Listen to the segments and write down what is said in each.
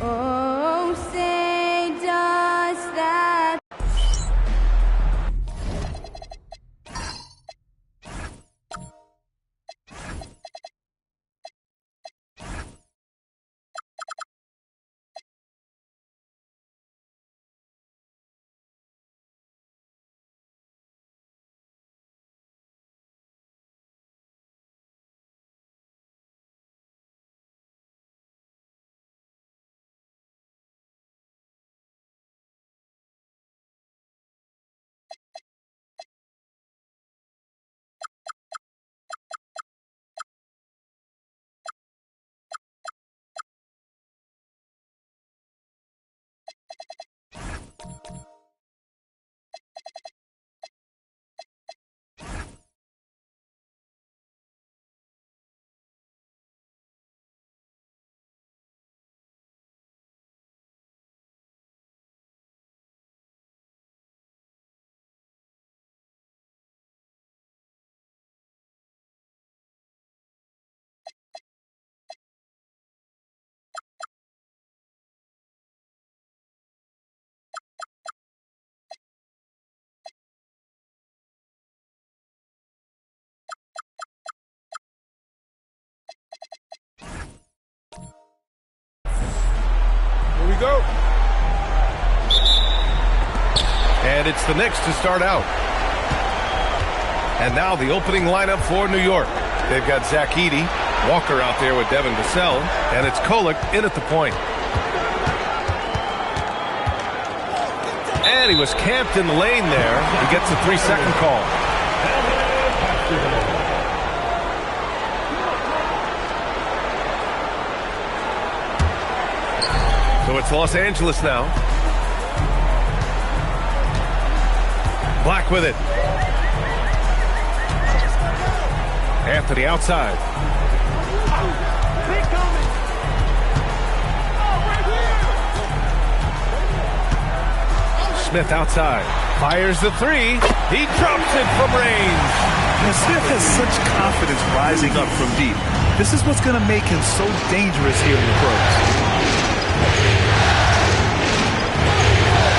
Oh, say does that. Here we go. And it's the Knicks to start out. And now the opening lineup for New York. They've got Zach Edey, Walker out there with Devin Vassell, and it's Kolek in at the point. And he was camped in the lane there. He gets a 3-second call. So it's Los Angeles now. Black with it. Anthony outside. Smith outside. Fires the three. He drops it from range. And Smith has such confidence rising up from deep. This is what's going to make him so dangerous here in the pros.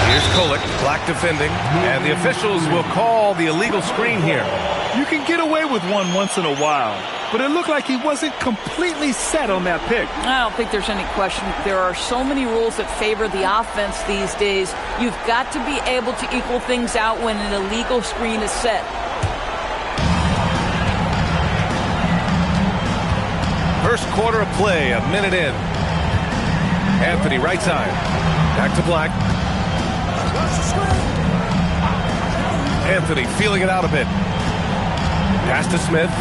Here's Kolek, Black defending, and the officials will call the illegal screen here. You can get away with one once in a while, but it looked like he wasn't completely set on that pick. I don't think there's any question. There are so many rules that favor the offense these days. You've got to be able to equal things out when an illegal screen is set. First quarter of play, a minute in. Anthony right side. Back to Black. Anthony feeling it out a bit. Pass to Smith.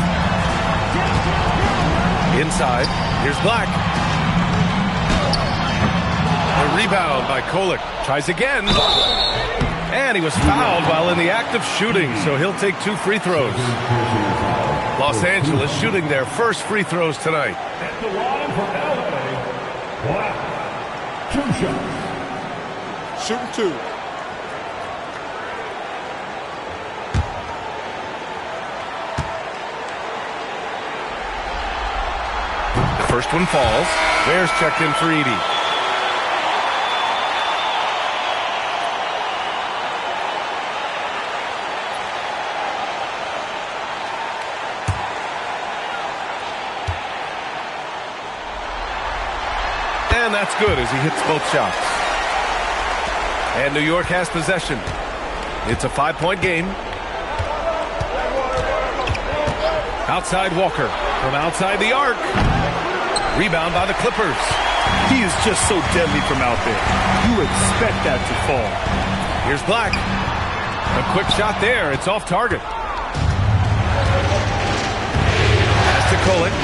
Inside. Here's Black. A rebound by Kolek. Tries again. And he was fouled while in the act of shooting, so he'll take 2 free throws. Los Angeles shooting their first free throws tonight. At the line for LA, Black. 2 shots. Shooting 2. First one falls. Bears checked in for Edey. And that's good as he hits both shots. And New York has possession. It's a 5-point game. Outside Walker from outside the arc. Rebound by the Clippers. He is just so deadly from out there. You expect that to fall. Here's Black. A quick shot there. It's off target. Pass to Kolek.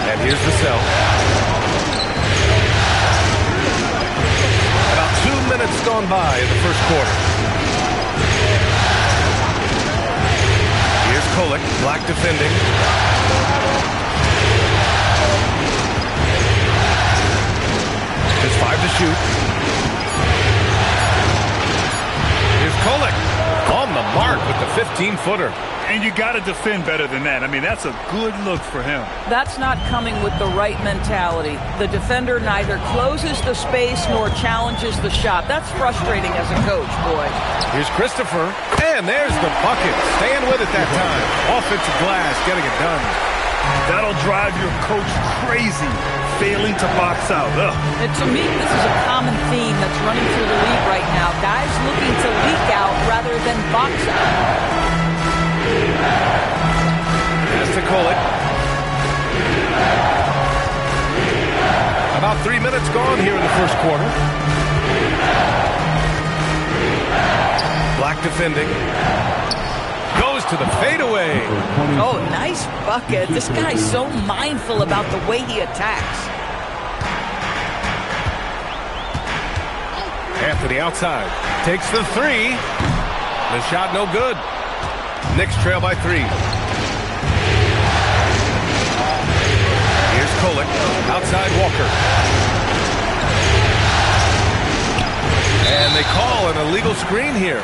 And here's Vassell. About 2 minutes gone by in the first quarter. Here's Kolek. Black defending. Just 5 to shoot. Here's Kolek on the mark with the 15-footer. And you got to defend better than that. I mean, that's a good look for him. That's not coming with the right mentality. The defender neither closes the space nor challenges the shot. That's frustrating as a coach, boy. Here's Christopher, and there's the bucket. Staying with it that time. Offensive glass, getting it done. That'll drive your coach crazy, failing to box out. Ugh. And to me, this is a common theme that's running through the league right now. Guys looking to leak out rather than box out. Pass to Kolek. About 3 minutes gone here in the first quarter. Black defending. Goes to the fadeaway. Oh, nice bucket. This guy's so mindful about the way he attacks. Anthony outside. Takes the three. The shot no good. Knicks trail by 3. Here's Kolek. Outside Walker. And they call an illegal screen here.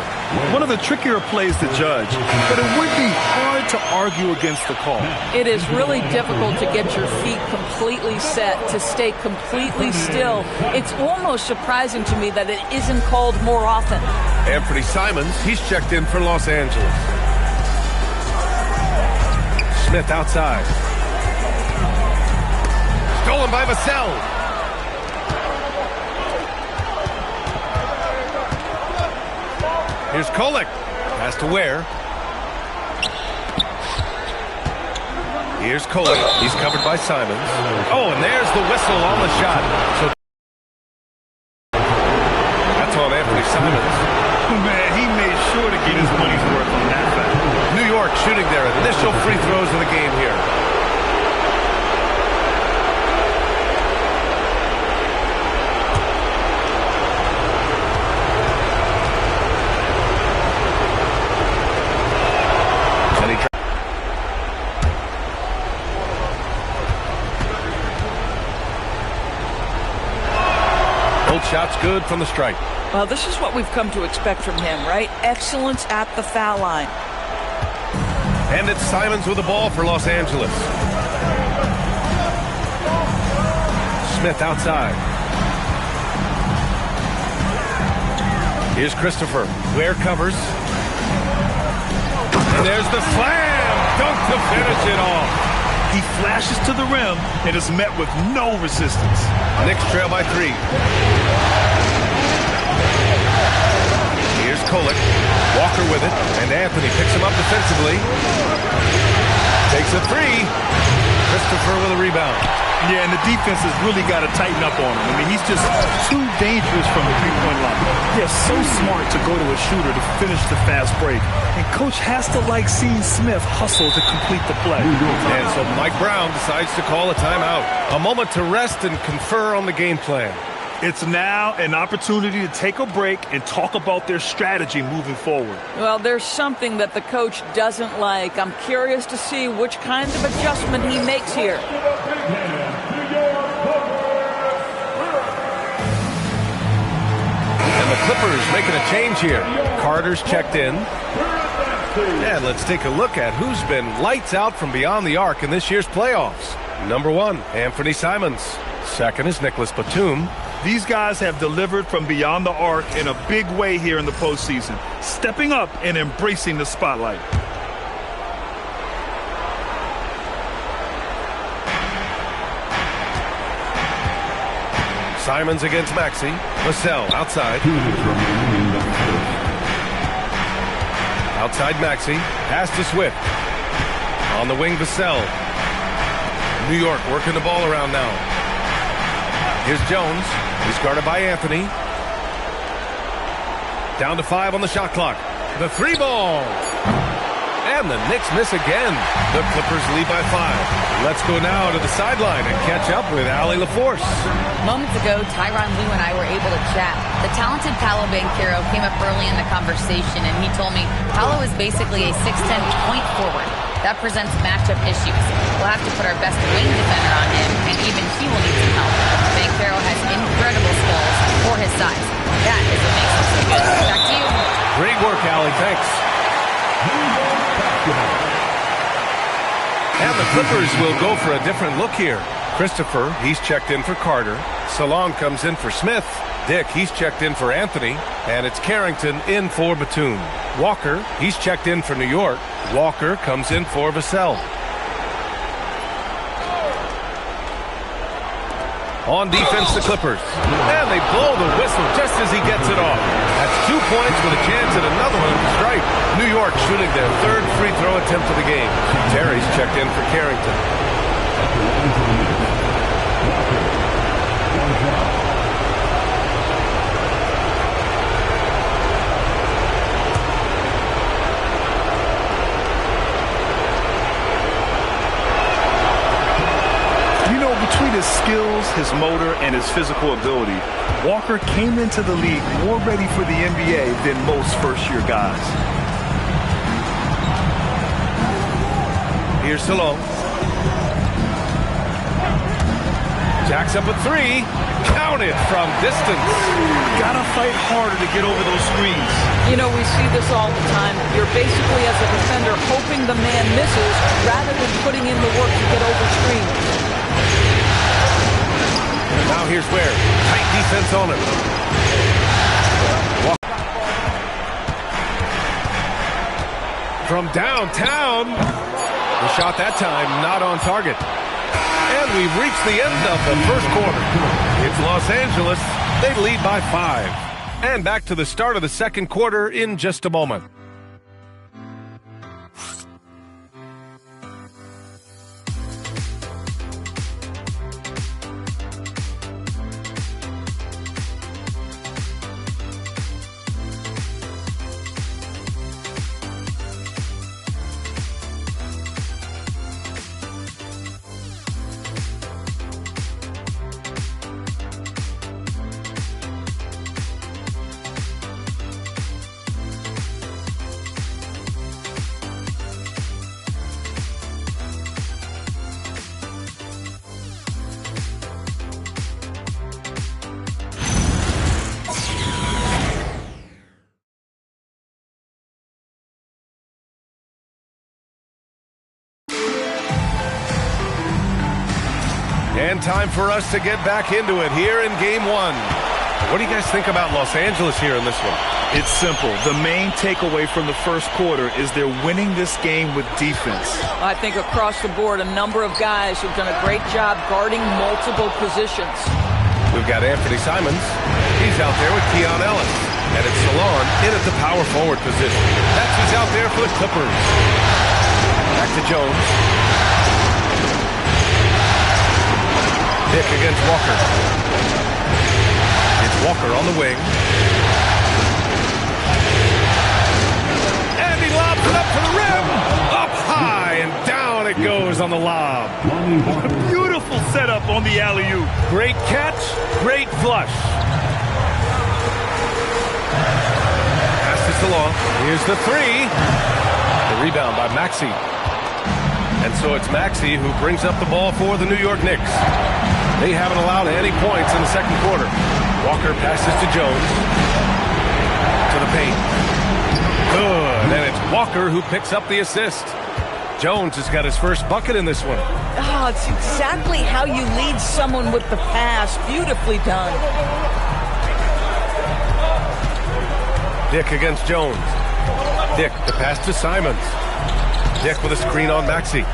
One of the trickier plays to judge, but it would be hard to argue against the call. It is really difficult to get your feet completely set, to stay completely still. It's almost surprising to me that it isn't called more often. Anthony Simons, he's checked in for Los Angeles. Smith outside. Stolen by Vassell. Here's Kolek. Pass to Ware. Here's Kolek. He's covered by Simons. Oh, and there's the whistle on the shot. So that's on Anthony Simons. Man, he made sure to get his money's worth on that foul. New York shooting their initial free throws of the game here. Both shots good from the stripe. Well, this is what we've come to expect from him, right? Excellence at the foul line. And it's Simons with the ball for Los Angeles. Smith outside. Here's Christopher. Ware covers. And there's the slam. Dunk to finish it off. He flashes to the rim and is met with no resistance. Knicks trail by 3. Here's Kolek. Walker with it, and Anthony picks him up defensively. Takes a 3. Christopher with a rebound. Yeah, and the defense has really got to tighten up on him. I mean, he's just too dangerous from the three-point line. They're so smart to go to a shooter to finish the fast break. And Coach has to like seeing Smith hustle to complete the play. And so Mike Brown decides to call a timeout. A moment to rest and confer on the game plan. It's now an opportunity to take a break and talk about their strategy moving forward. Well, there's something that the coach doesn't like. I'm curious to see which kind of adjustment he makes here. And the Clippers making a change here. Carter's checked in. And let's take a look at who's been lights out from beyond the arc in this year's playoffs. Number 1, Anthony Simons. Second is Nicholas Batum. These guys have delivered from beyond the arc in a big way here in the postseason, stepping up and embracing the spotlight. Simons against Maxey. Vassell outside. Outside Maxey. Pass to Swift. On the wing, Vassell. New York working the ball around now. Here's Jones. He's guarded by Anthony. Down to 5 on the shot clock. The 3 ball. And the Knicks miss again. The Clippers lead by 5. Let's go now to the sideline and catch up with Allie LaForce. Moments ago, Tyronn Lue and I were able to chat. The talented Paolo Banchero came up early in the conversation, and he told me Paolo is basically a 6'10" point forward. That presents matchup issues. We'll have to put our best wing defender on him, and even he will need some help. Banchero has incredible skills for his size. That is what makes him so good. Back to you. Great work, Allie. Thanks. Clippers will go for a different look here. Christopher, he's checked in for Carter. Salon comes in for Smith. Dick, he's checked in for Anthony. And it's Carrington in for Batum. Walker, he's checked in for New York. Walker comes in for Vassell. On defense, the Clippers. And they blow the whistle just as he gets it off. That's 2 points with a chance at another one at the stripe. New York shooting their third free throw attempt of the game. Terry's checked in for Carrington. Between his skills, his motor, and his physical ability, Walker came into the league more ready for the NBA than most first-year guys. Here's Salon. Jacks up a three. Counted from distance. Gotta fight harder to get over those screens. You know, we see this all the time. You're basically, as a defender, hoping the man misses rather than putting in the work to get over screens. Now here's where. Tight defense on him. From downtown. The shot that time not on target. And we've reached the end of the first quarter. It's Los Angeles. They lead by 5. And back to the start of the second quarter in just a moment. And time for us to get back into it here in Game 1. What do you guys think about Los Angeles here in this one? It's simple. The main takeaway from the first quarter is they're winning this game with defense. I think across the board, a number of guys who've done a great job guarding multiple positions. We've got Anthony Simons. He's out there with Keon Ellis. And it's Salon in at the power forward position. That's who's out there for the Clippers. Back to Jones. Dick against Walker. It's Walker on the wing. And he lobs it up to the rim. Up high and down it goes on the lob. What a beautiful setup on the alley-oop. Great catch, great flush. Pass to Salon. Here's the three. The rebound by Maxey. And so it's Maxey who brings up the ball for the New York Knicks. They haven't allowed any points in the second quarter. Walker passes to Jones. To the paint. Good. And it's Walker who picks up the assist. Jones has got his first bucket in this one. Oh, it's exactly how you lead someone with the pass. Beautifully done. Dick against Jones. Dick, the pass to Simons. Dick with a screen on Maxey.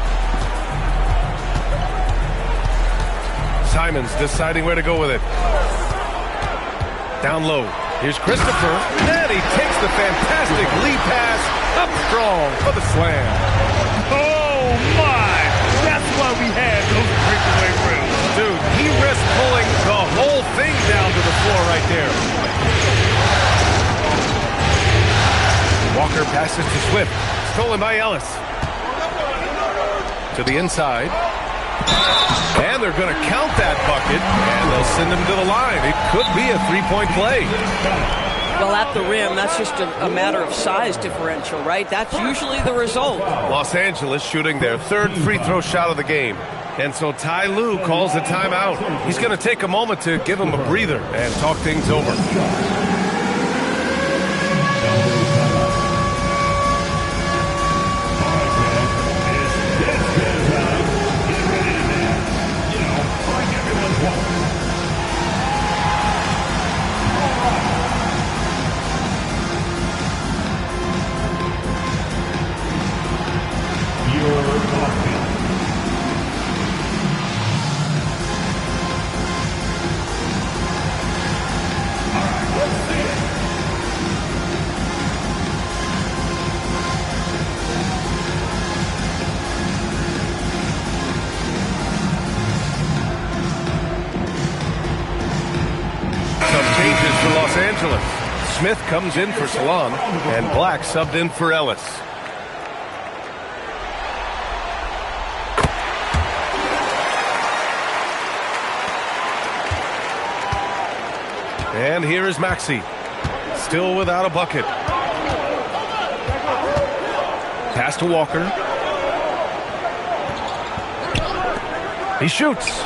Simons deciding where to go with it. Down low. Here's Christopher. And he takes the fantastic lead pass up strong for the slam. Oh, my! That's why we had those breakaway rims. Dude, he risked pulling the whole thing down to the floor right there. Walker passes to Swift. Stolen by Ellis. To the inside. And they're going to count that bucket, and they'll send him to the line. It could be a three-point play. Well, at the rim, that's just a matter of size differential, right? That's usually the result. Los Angeles shooting their third free throw shot of the game. And so Ty Lue calls a timeout. He's going to take a moment to give him a breather and talk things over. Your offense. All right, let's see it. Some changes for Los Angeles. Smith comes in for Salon, and Black subbed in for Ellis. And here is Maxey, still without a bucket. Pass to Walker. He shoots.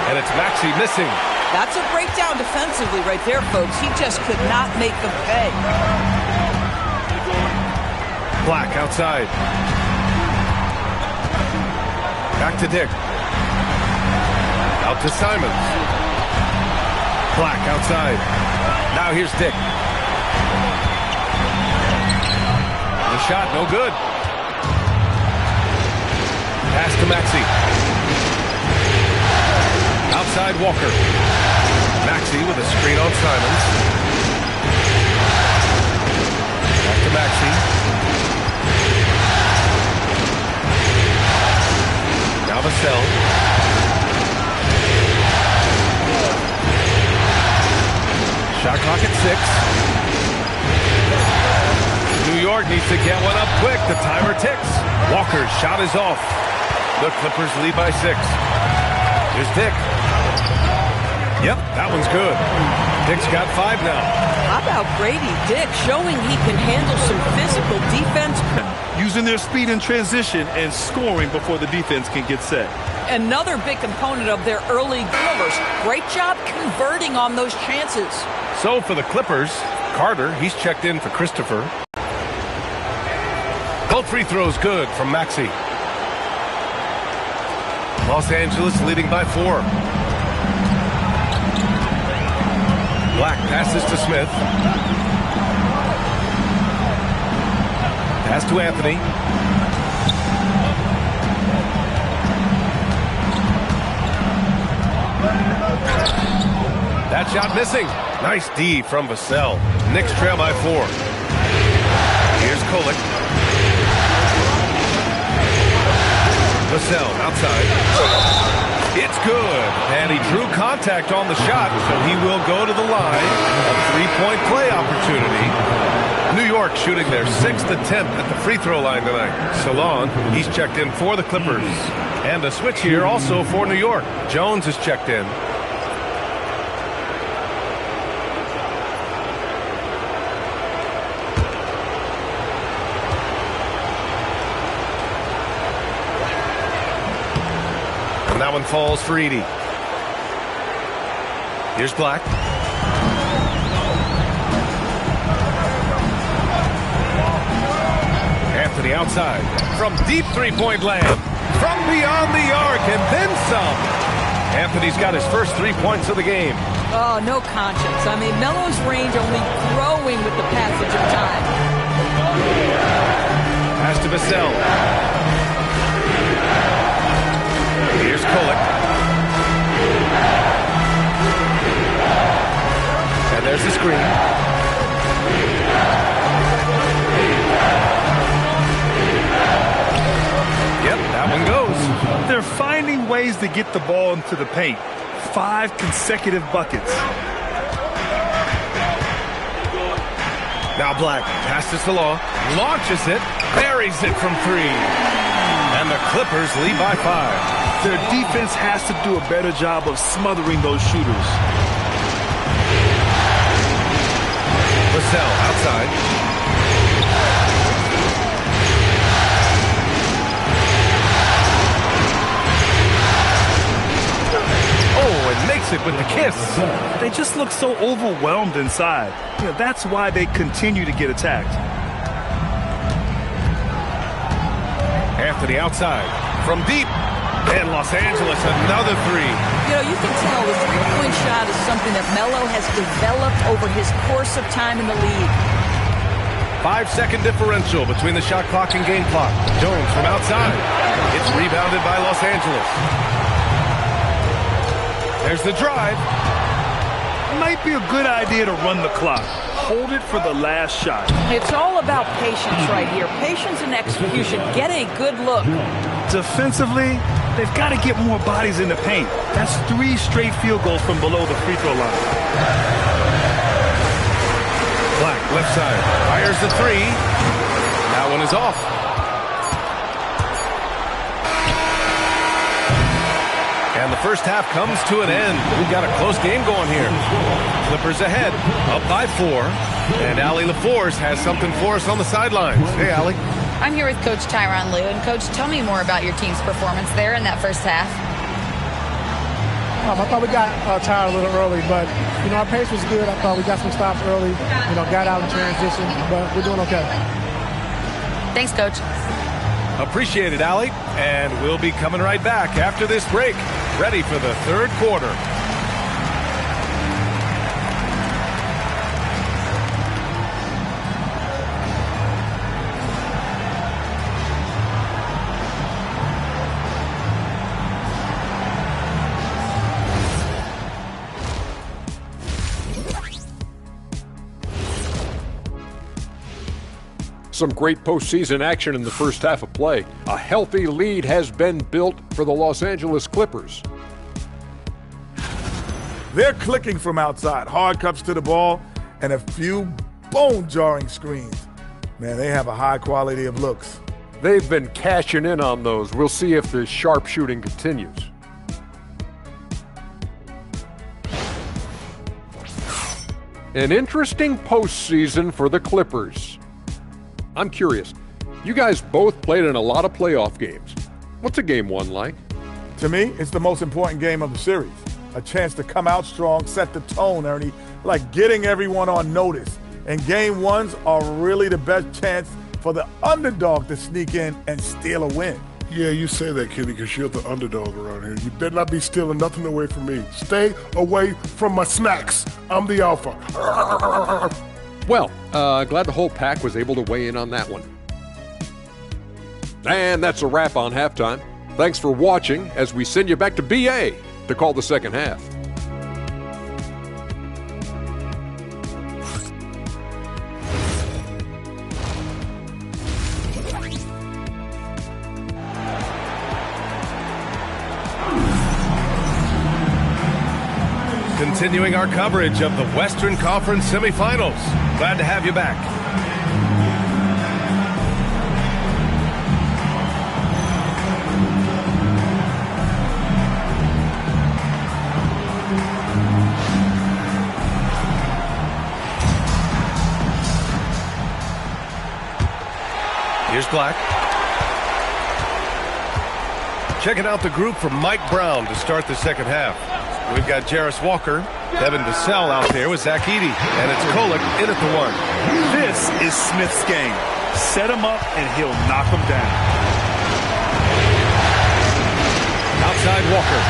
And it's Maxey missing. That's a breakdown defensively right there, folks. He just could not make them pay. Black outside. Back to Dick. Out to Simons. Black outside. Now here's Dick. The shot, no good. Pass to Maxey. Outside Walker. Maxey with a screen on Simons. Back to Maxey. Now Vassell. Shot clock at 6. New York needs to get one up quick. The timer ticks. Walker's shot is off. The Clippers lead by 6. Here's Dick. Yep, that one's good. Dick's got 5 now. How about Grady Dick showing he can handle some physical defense? Using their speed in transition and scoring before the defense can get set. Another big component of their early goals. Great job converting on those chances. So for the Clippers, Carter, he's checked in for Christopher. Both free throws good from Maxey. Los Angeles leading by 4. Black passes to Smith. Pass to Anthony. That shot missing. Nice D from Vassell. Knicks trail by 4. Here's Kolek. Vassell outside. It's good. And he drew contact on the shot, so he will go to the line. A 3-point play opportunity. New York shooting their 6th attempt at the free throw line tonight. Salon, he's checked in for the Clippers. And a switch here also for New York. Jones is checked in. And that one falls for Edey. Here's Black. Anthony outside. From deep three-point land. From beyond the arc and then some. Anthony's got his first 3 points of the game. Oh, no conscience. I mean, Melo's range only growing with the passage of time. Pass to Vassell. Here's Kolek. And there's the screen. Yep, that one goes. They're finding ways to get the ball into the paint. 5 consecutive buckets. Now Black passes to Law, launches it, buries it from 3. And the Clippers lead by 5. Their defense has to do a better job of smothering those shooters. Vassell outside. Oh, and makes it with the kiss. They just look so overwhelmed inside. That's why they continue to get attacked. Anthony outside. From deep. And Los Angeles, another three. You know, you can tell the three-point shot is something that Melo has developed over his course of time in the league. 5-second differential between the shot clock and game clock. Jones from outside. It's rebounded by Los Angeles. There's the drive. Might be a good idea to run the clock. Hold it for the last shot. It's all about patience right here. Patience and execution. Get a good look. Defensively, they've got to get more bodies in the paint. That's 3 straight field goals from below the free throw line. Black, left side. Fires the three. That one is off. And the first half comes to an end. We've got a close game going here. Clippers ahead, up by 4. And Allie LaForce has something for us on the sidelines. Hey, Allie. I'm here with Coach Tyronn Lue. And, Coach, tell me more about your team's performance there in that first half. I thought we got tired a little early, but, you know, our pace was good. I thought we got some stops early, you know, got out in transition, but we're doing okay. Thanks, Coach. Appreciate it, Allie. And we'll be coming right back after this break, ready for the third quarter. Some great postseason action in the first half of play. A healthy lead has been built for the Los Angeles Clippers. They're clicking from outside. Hard cuts to the ball and a few bone-jarring screens. Man, they have a high quality of looks. They've been cashing in on those. We'll see if the sharp shooting continues. An interesting postseason for the Clippers. I'm curious, you guys both played in a lot of playoff games. What's a game one like? To me, it's the most important game of the series. A chance to come out strong, set the tone, Ernie, like getting everyone on notice. And game ones are really the best chance for the underdog to sneak in and steal a win. Yeah, you say that, Kitty, because you're the underdog around here. You better not be stealing nothing away from me. Stay away from my snacks. I'm the alpha. Well, glad the whole pack was able to weigh in on that one. And that's a wrap on halftime. Thanks for watching as we send you back to BA to call the second half. Continuing our coverage of the Western Conference semifinals. Glad to have you back. Here's Black. Checking out the group from Mike Brown to start the second half. We've got Jarris Walker, Devin Vassell out there with Zach Edey, and it's Kolek in at the 1. This is Smith's game. Set him up, and he'll knock him down. Outside Walker.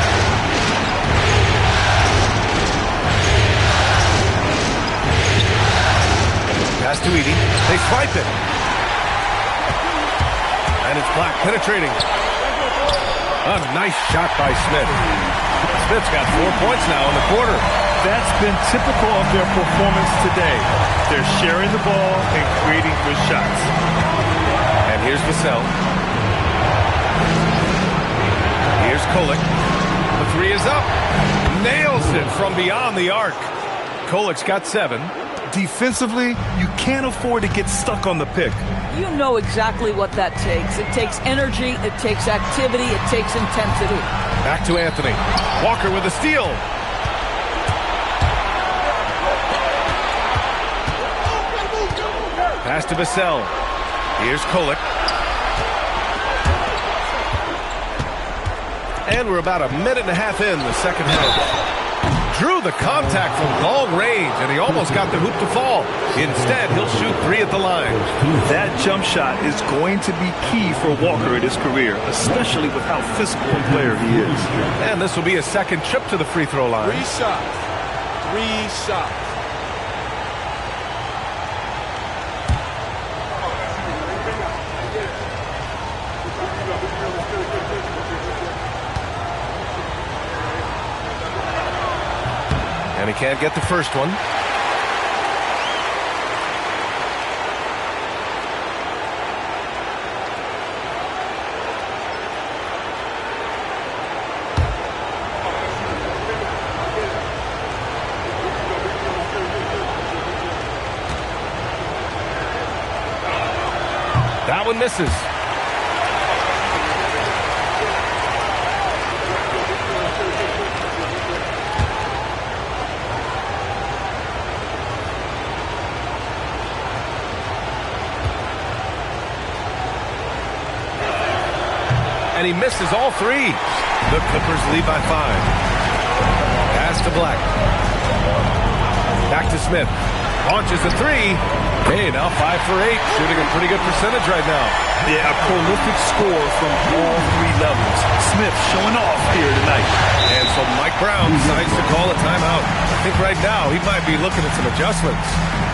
Pass to Edey. They swipe it. And it's Black penetrating. A nice shot by Smith. Smith's got 4 points now in the quarter. That's been typical of their performance today. They're sharing the ball and creating good shots. And here's Vassell. Here's Kolek. The 3 is up. Nails it from beyond the arc. Kolek's got 7. Defensively, you can't afford to get stuck on the pick. You know exactly what that takes. It takes energy, it takes activity, it takes intensity. Back to Anthony. Walker with a steal. Pass to Vassell. Here's Kolek. And we're about a minute and a half in the second half. drew the contact from long range, and he almost got the hoop to fall. Instead, he'll shoot 3 at the line. That jump shot is going to be key for Walker in his career, especially with how physical a player he is. And this will be his second trip to the free throw line. 3 shots. 3 shots. And he can't get the first one. That one misses. And he misses all 3. The Clippers lead by 5. Pass to Black. Back to Smith. Launches a 3. Hey, now 5 for 8. Shooting a pretty good percentage right now. Yeah, a prolific score from all 3 levels. Smith showing off here tonight. And so Mike Brown decides to call a timeout. I think right now he might be looking at some adjustments.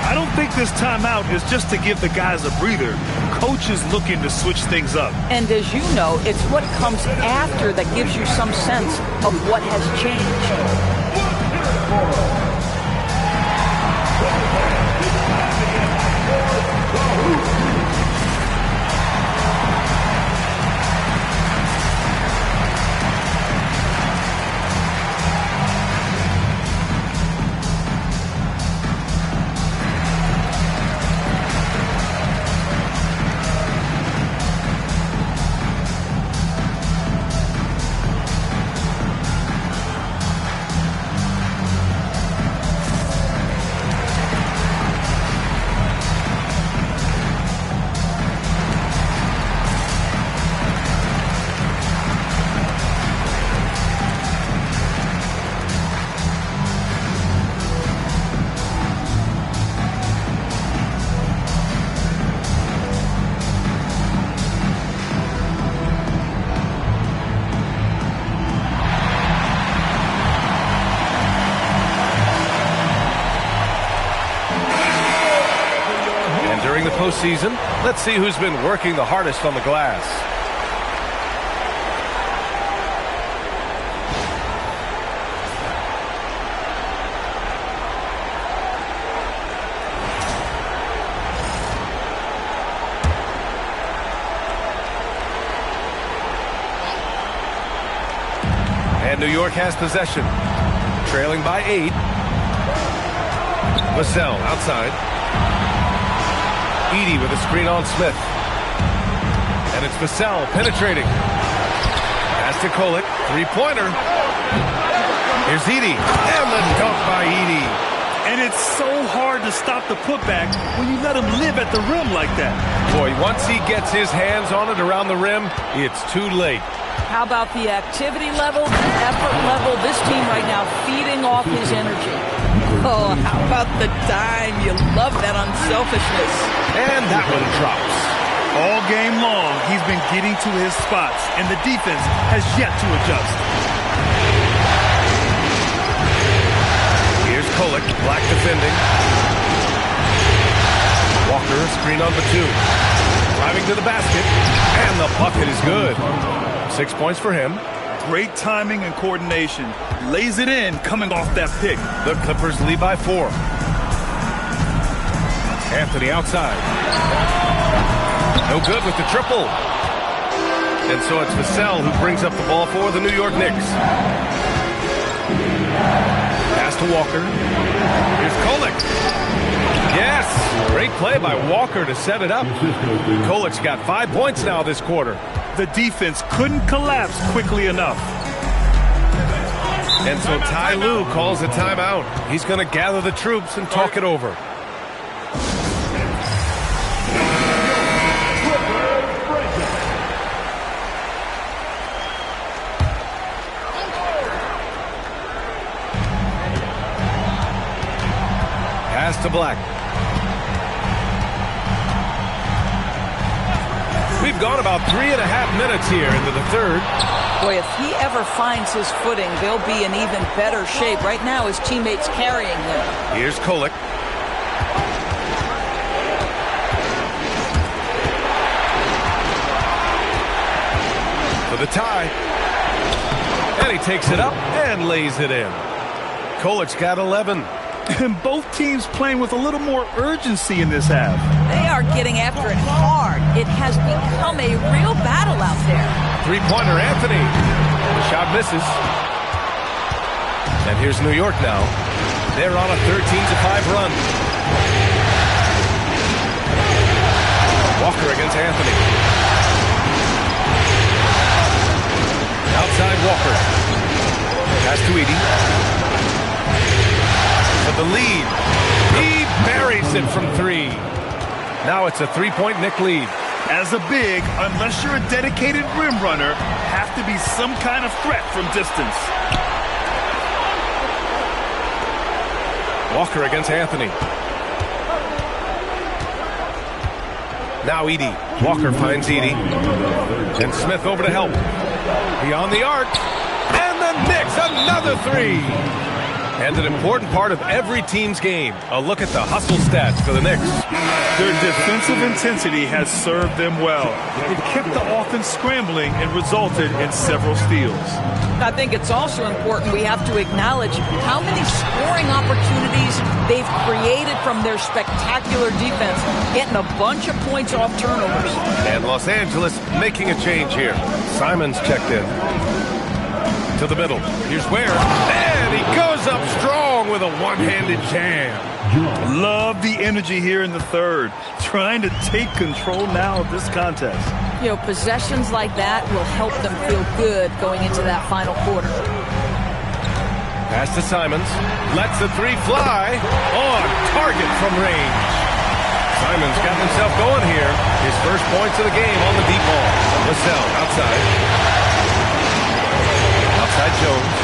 I don't think this timeout is just to give the guys a breather. Coach is looking to switch things up. And as you know, it's what comes after that gives you some sense of what has changed. Postseason. Let's see who's been working the hardest on the glass. And New York has possession, trailing by 8. Vassell outside. Edey with a screen on Smith. And it's Vassell penetrating. Pass to Kolek. 3-pointer. Here's Edey. And the dunk by Edey. And it's so hard to stop the putback when you let him live at the rim like that. Boy, once he gets his hands on it around the rim, it's too late. How about the activity level, the effort level? This team right now feeding off his energy. Oh, how about the dime? You love that unselfishness. And that one drops. All game long, he's been getting to his spots, and the defense has yet to adjust. Here's Kolek, Black defending. Walker, screen on Batum. Driving to the basket, and the bucket is good. 6 points for him. Great timing and coordination. Lays it in coming off that pick. The Clippers lead by 4. Anthony outside. No good with the triple. And so it's Vassell who brings up the ball for the New York Knicks. Pass to Walker. Here's Kolek. Yes! Great play by Walker to set it up. Kolek's got 5 points now this quarter. The defense couldn't collapse quickly enough. And so Ty Lue calls a timeout. He's going to gather the troops and talk it over. Pass to Black. We've gone about 3.5 minutes here into the third. Boy, if he ever finds his footing, they'll be in even better shape. Right now, his teammates carrying him. Here's Kolek. For the tie. And he takes it up and lays it in. Kolek's got 11. And both teams playing with a little more urgency in this half. They are getting after it hard. It has become a real battle out there. Three-pointer, Anthony. The shot misses. And here's New York now. They're on a 13-5 run. Walker against Anthony. Outside Walker. Pass to Edey. For the lead. He buries it from three. Now it's a three-point Knick lead. As a big, unless you're a dedicated rim runner, have to be some kind of threat from distance. Walker against Anthony. Now Edey. Walker finds Edey. And Smith over to help. Beyond the arc. And the Knicks, another three. And an important part of every team's game. A look at the hustle stats for the Knicks. Their defensive intensity has served them well. It kept the offense scrambling and resulted in several steals. I think it's also important we have to acknowledge how many scoring opportunities they've created from their spectacular defense, getting a bunch of points off turnovers. And Los Angeles making a change here. Simons checked in. To the middle. Here's Ware. And he goes up strong with a one-handed jam. Love the energy here in the third. Trying to take control now of this contest. You know, possessions like that will help them feel good going into that final quarter. Pass to Simons. Lets the three fly. On target from range. Simons got himself going here. His first points of the game on the deep ball. Vassell outside. Outside Jones.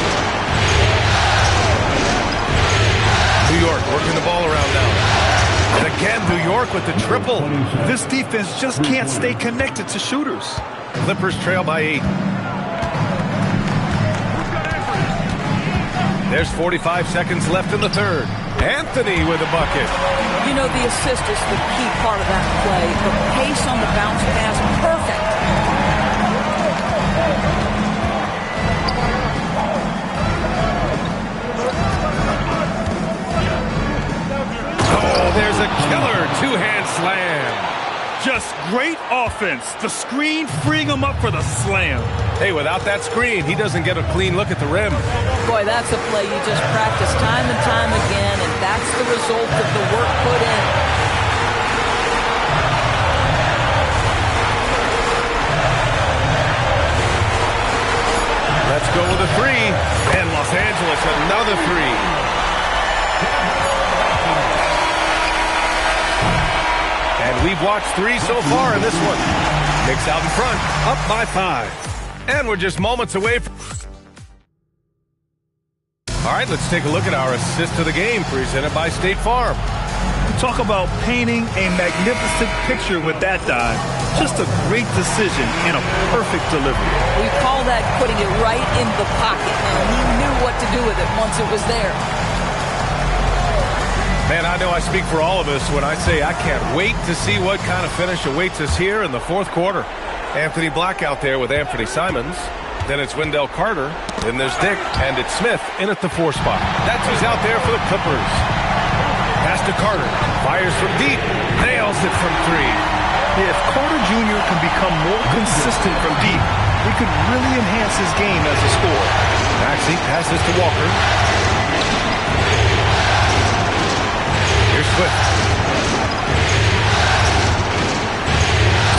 New York working the ball around now. And again, New York with the triple. This defense just can't stay connected to shooters. Clippers trail by 8. There's 45 seconds left in the third. Anthony with a bucket. You know, the assist is the key part of that play. The pace on the bounce pass, perfect. There's a killer two-hand slam. Just great offense. The screen freeing him up for the slam. Hey, without that screen, he doesn't get a clean look at the rim. Boy, that's a play you just practice time and time again, and that's the result of the work put in. Let's go with a three. And Los Angeles, another three. And we've watched 3 so far in this one. Knicks out in front, up by 5. And we're just moments away from... All right, let's take a look at our assist of the game presented by State Farm. Talk about painting a magnificent picture with that dive. Just a great decision and a perfect delivery. We call that putting it right in the pocket, and he knew what to do with it once it was there. Man, I know I speak for all of us when I say I can't wait to see what kind of finish awaits us here in the fourth quarter. Anthony Black out there with Anthony Simons. Then it's Wendell Carter. Then there's Dick. And it's Smith in at the 4 spot. That's who's out there for the Clippers. Pass to Carter. Fires from deep. Nails it from 3. If Carter Jr. can become more consistent from deep, he could really enhance his game as a scorer. Maxey passes to Walker. Here's Swift.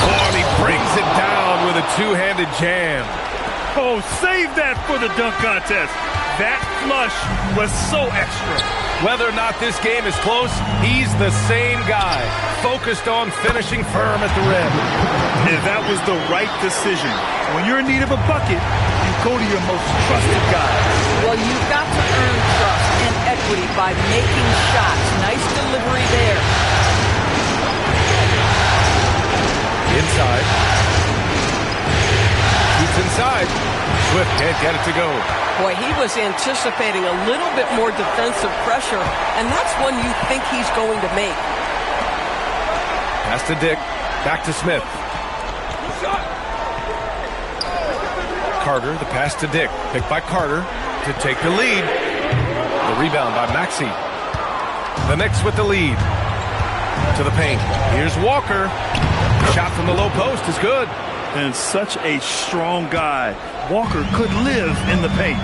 Oh, and he brings it down with a two-handed jam. Oh, save that for the dunk contest. That flush was so extra. Whether or not this game is close, he's the same guy, focused on finishing firm at the rim. And that was the right decision. When you're in need of a bucket, you go to your most trusted guy. Well, you've got to earn trust and equity by making shots. Nice delivery Swift can't get it to go. Boy, he was anticipating a little bit more defensive pressure, and that's one you think he's going to make. Pass to Dick. Back to Smith. Carter, the pass to Dick. Picked by Carter to take the lead. The rebound by Maxey. The Knicks with the lead. To the paint. Here's Walker. Shot from the low post is good. And such a strong guy. Walker could live in the paint.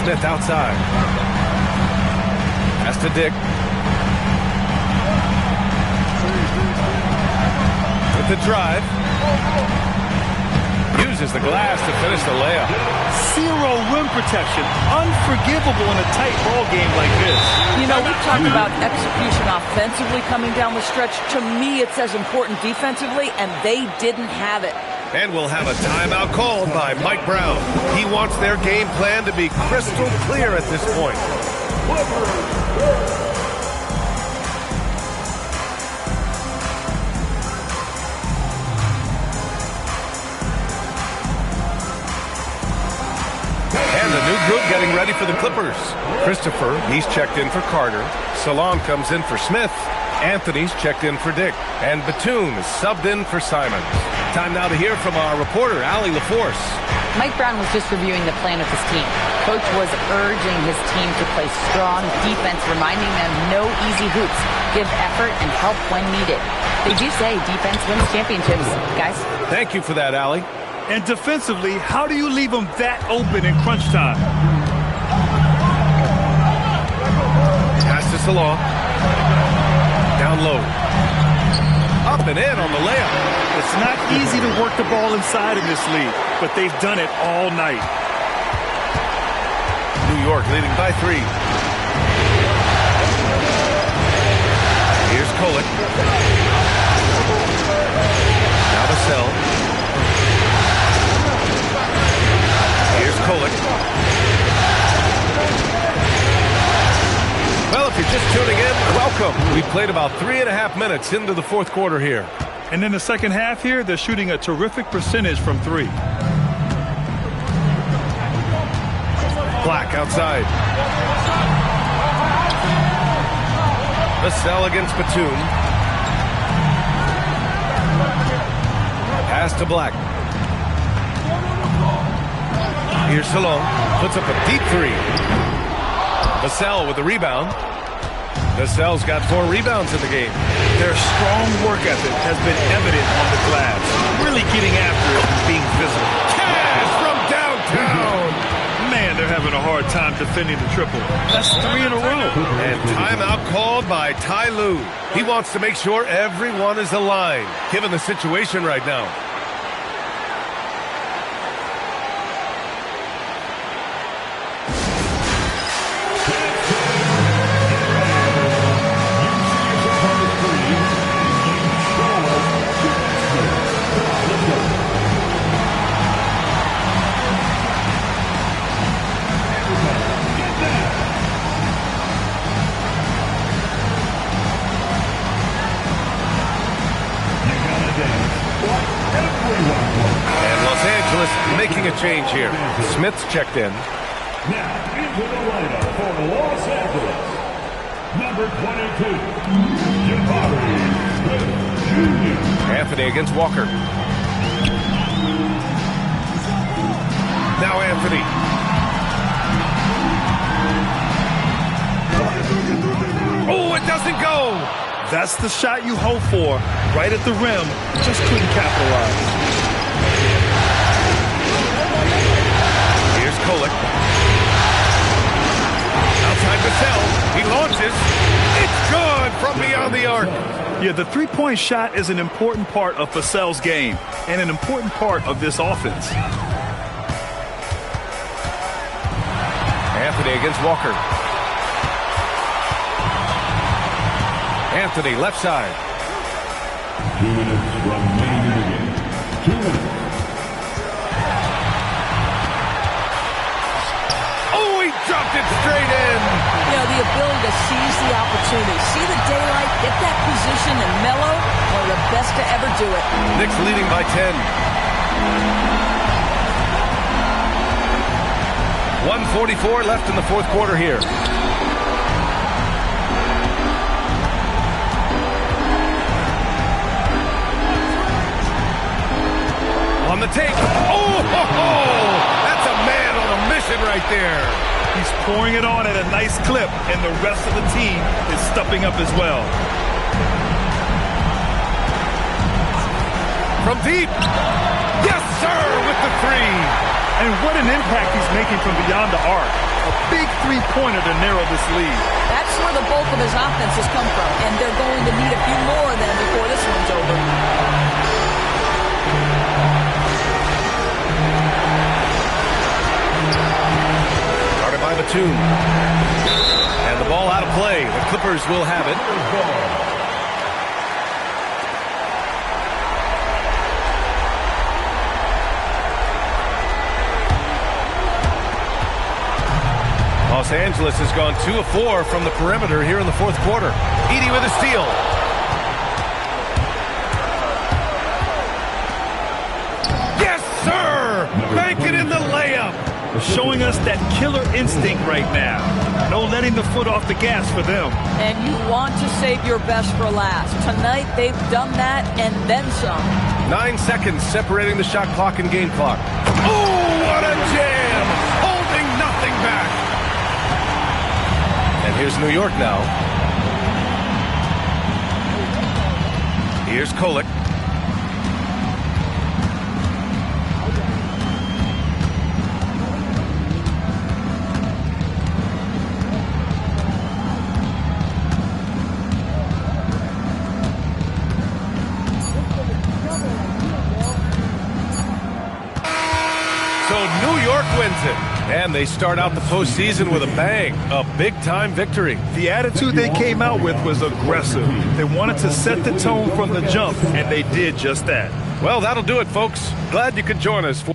Smith outside. Pass to Dick. With the drive. Uses the glass to finish the layup. Zero rim protection. Unforgivable in a tight ball game like this. You know, we talked about execution offensively coming down the stretch. To me, it's as important defensively, and they didn't have it. And we'll have a timeout called by Mike Brown. He wants their game plan to be crystal clear at this point. And the new group getting ready for the Clippers. Christopher, he's checked in for Carter. Salon comes in for Smith. Anthony's checked in for Dick. And Batum is subbed in for Simons. Time now to hear from our reporter, Allie LaForce. Mike Brown was just reviewing the plan of his team. Coach was urging his team to play strong defense, reminding them no easy hoops, give effort, and help when needed. They do say defense wins championships, guys. Thank you for that, Allie. And defensively, how do you leave them that open in crunch time? Pass to Salon. Down low. Up and in on the layup. It's not easy to work the ball inside in this league, but they've done it all night. New York leading by 3. Here's Kolek. Now Vassell. Here's Kolek. Well, if you're just tuning in, welcome. We played about 3.5 minutes into the fourth quarter here. And in the second half here, they're shooting a terrific percentage from 3. Black outside. Vassell against Batum. Pass to Black. Here's Salon. Puts up a deep 3. Vassell with the rebound. Vassell's got 4 rebounds in the game. Their strong work ethic has been evident on the glass. Really getting after it and being visible. Cash from downtown. Man, they're having a hard time defending the triple. That's 3 in a row. And timeout called by Ty Lue. He wants to make sure everyone is aligned, given the situation right now. Making a change here. Smith's checked in. Now into the lineup for Los Angeles, number 22, Jabari Smith Jr. Anthony against Walker. Now Anthony. Oh, it doesn't go. That's the shot you hope for. Right at the rim. Just couldn't capitalize. Kolek. Outside Vassell. He launches. It's good from beyond the arc. Yeah, the three-point shot is an important part of Vassell's game and an important part of this offense. Anthony against Walker. Anthony left side. 2 minutes remaining in the game. 2 minutes. Dropped it straight in. You know, the ability to seize the opportunity. See the daylight, get that position, and mellow. One of the best to ever do it. Knicks leading by 10. 1:44 left in the fourth quarter here. On the take. Oh, ho, ho. That's a man on a mission right there. He's pouring it on at a nice clip, and the rest of the team is stepping up as well. From deep. Yes, sir, with the three. And what an impact he's making from beyond the arc. A big three-pointer to narrow this lead. That's where the bulk of his offense has come from, and they're going to need a few more of them before this one's over. Started by Batum. And the ball out of play. The Clippers will have it. Los Angeles has gone 2 of 4 from the perimeter here in the fourth quarter. Edey with a steal. Yes, sir! Bank it in the layup. Showing us that killer instinct right now. No letting the foot off the gas for them. And you want to save your best for last. Tonight, they've done that and then some. 9 seconds separating the shot clock and game clock. Oh, what a jam! Holding nothing back. And here's New York now. Here's Kolek. So New York wins it. And they start out the postseason with a bang, a big-time victory. The attitude they came out with was aggressive. They wanted to set the tone from the jump, and they did just that. Well, that'll do it, folks. Glad you could join us for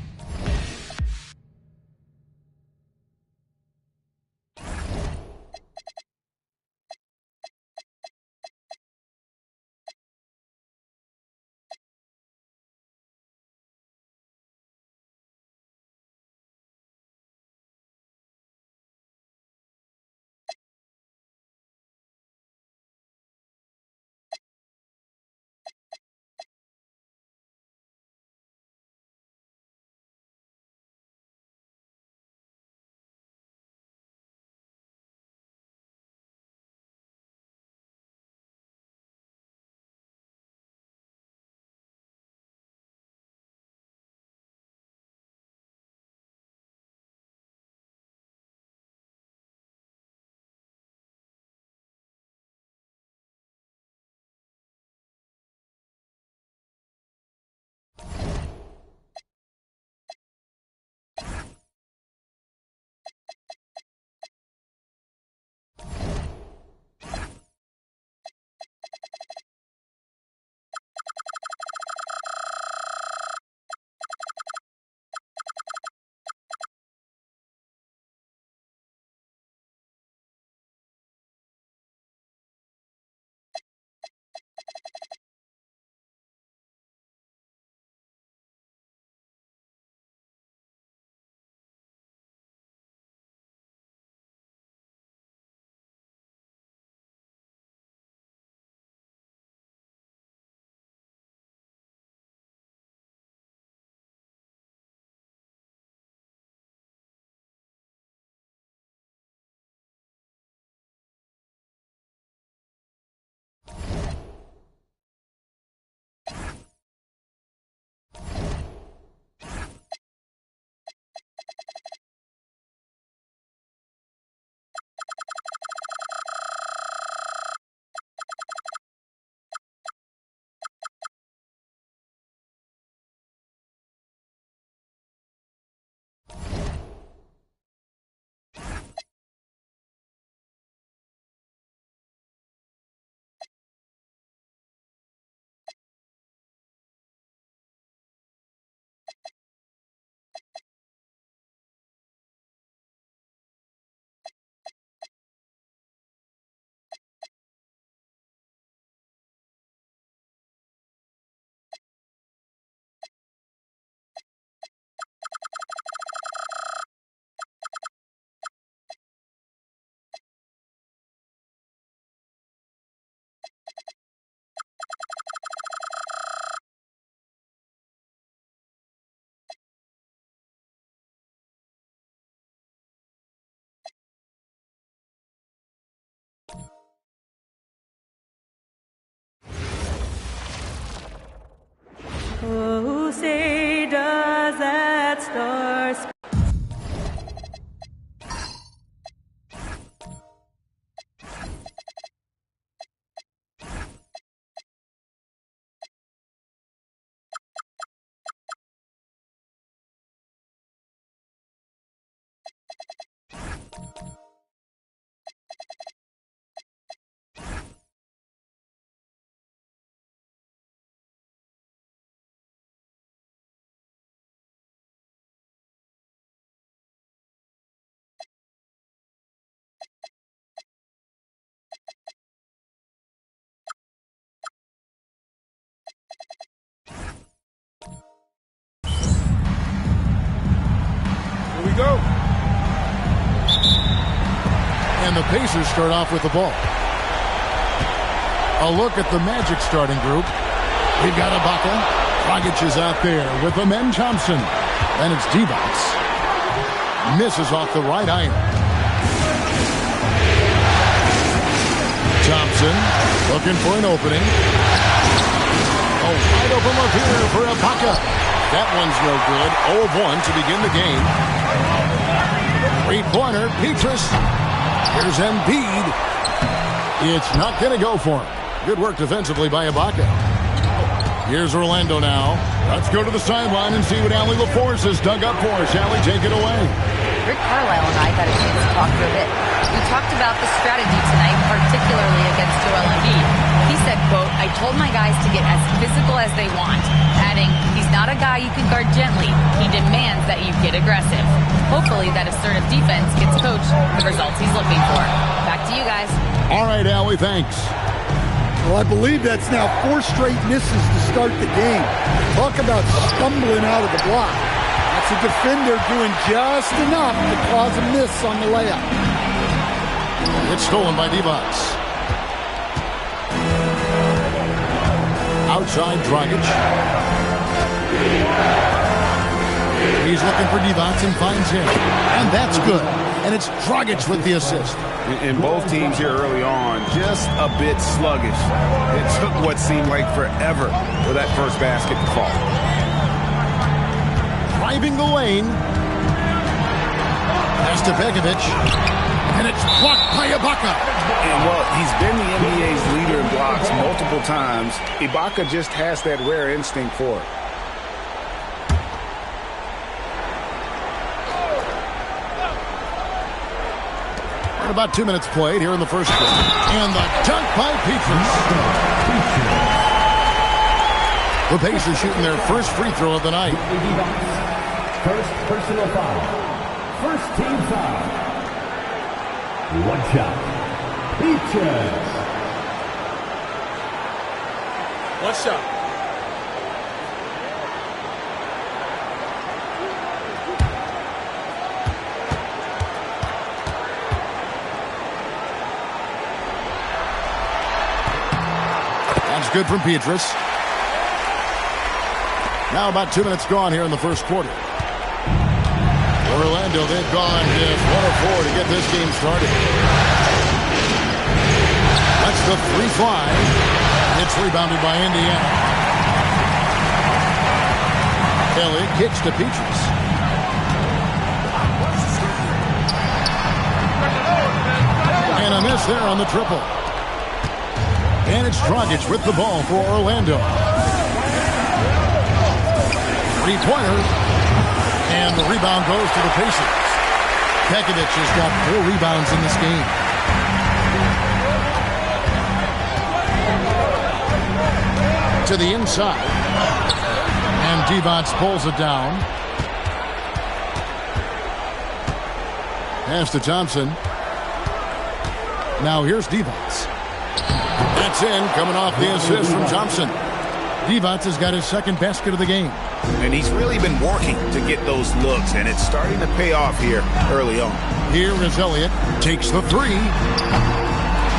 Oh, say does that star spangled Here we go. And the Pacers start off with the ball. A look at the Magic starting group. We've got Ibaka. Dragic is out there with Amen Thompson. And it's Divac. Misses off the right iron. Thompson looking for an opening. Oh, wide open look here for Ibaka. That one's no good. 0-1 to begin the game. Three-pointer, Petrus. Here's Embiid. It's not going to go for him. Good work defensively by Ibaka. Here's Orlando now. Let's go to the sideline and see what Allie LaForce has dug up for us. Allie, take it away. Rick Carlisle and I got a chance to talk for a bit. We talked about the strategy tonight, particularly against Joel Embiid. He said, quote, I told my guys to get as physical as they want, adding, he's not a guy you can guard gently. He demands that you get aggressive. Hopefully that assertive defense gets Coach the results he's looking for. Back to you guys. All right, Allie, thanks. Well, I believe that's now 4 straight misses to start the game. Talk about stumbling out of the block. That's a defender doing just enough to cause a miss on the layup. It's stolen by Divac. Outside Dragic. He's looking for Divac and finds him. And that's good. And it's Dragic with the assist. And both teams here early on, just a bit sluggish. It took what seemed like forever for that first basket to fall. Driving the lane. Pass to Begovic. And it's blocked by Ibaka. And, well, he's been the NBA's leader in blocks multiple times. Ibaka just has that rare instinct for it. About 2 minutes played here in the first quarter. And the dunk by Petrus. The Pacers shooting their first free throw of the night. First personal foul. First team foul. One shot. Petrus. One shot. Good from Petrus. Now about 2 minutes gone here in the first quarter. Orlando, they've gone just 1 of 4 to get this game started. That's the free fly. It's rebounded by Indiana. Kelly kicks to Petrus. And a miss there on the triple. And it's Dragic with the ball for Orlando. Three-pointer. And the rebound goes to the Pacers. Begovic has got 4 rebounds in this game. To the inside. And Divac pulls it down. Pass to Thompson. Now here's Divac. That's in, coming off the assist from Thompson. Divac has got his second basket of the game. And he's really been working to get those looks, and it's starting to pay off here early on. Here is Elliott. Takes the 3.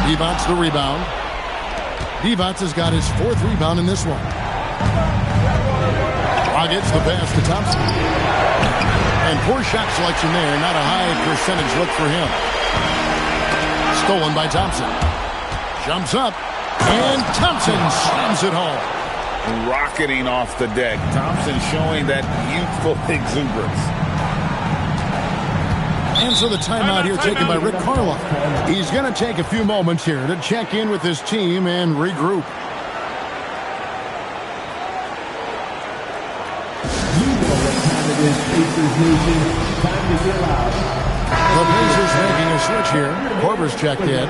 Divac the rebound. Divac has got his 4th rebound in this one. Dragic the pass to Thompson. And poor shot selection there. Not a high percentage look for him. Stolen by Thompson. Jumps up. And Thompson slams it home. rocketing off the deck. Thompson showing that youthful exuberance. And so the timeout here taken by Rick Carlisle. He's going to take a few moments here to check in with his team and regroup. The Pacers making a switch here. Korver's checked in.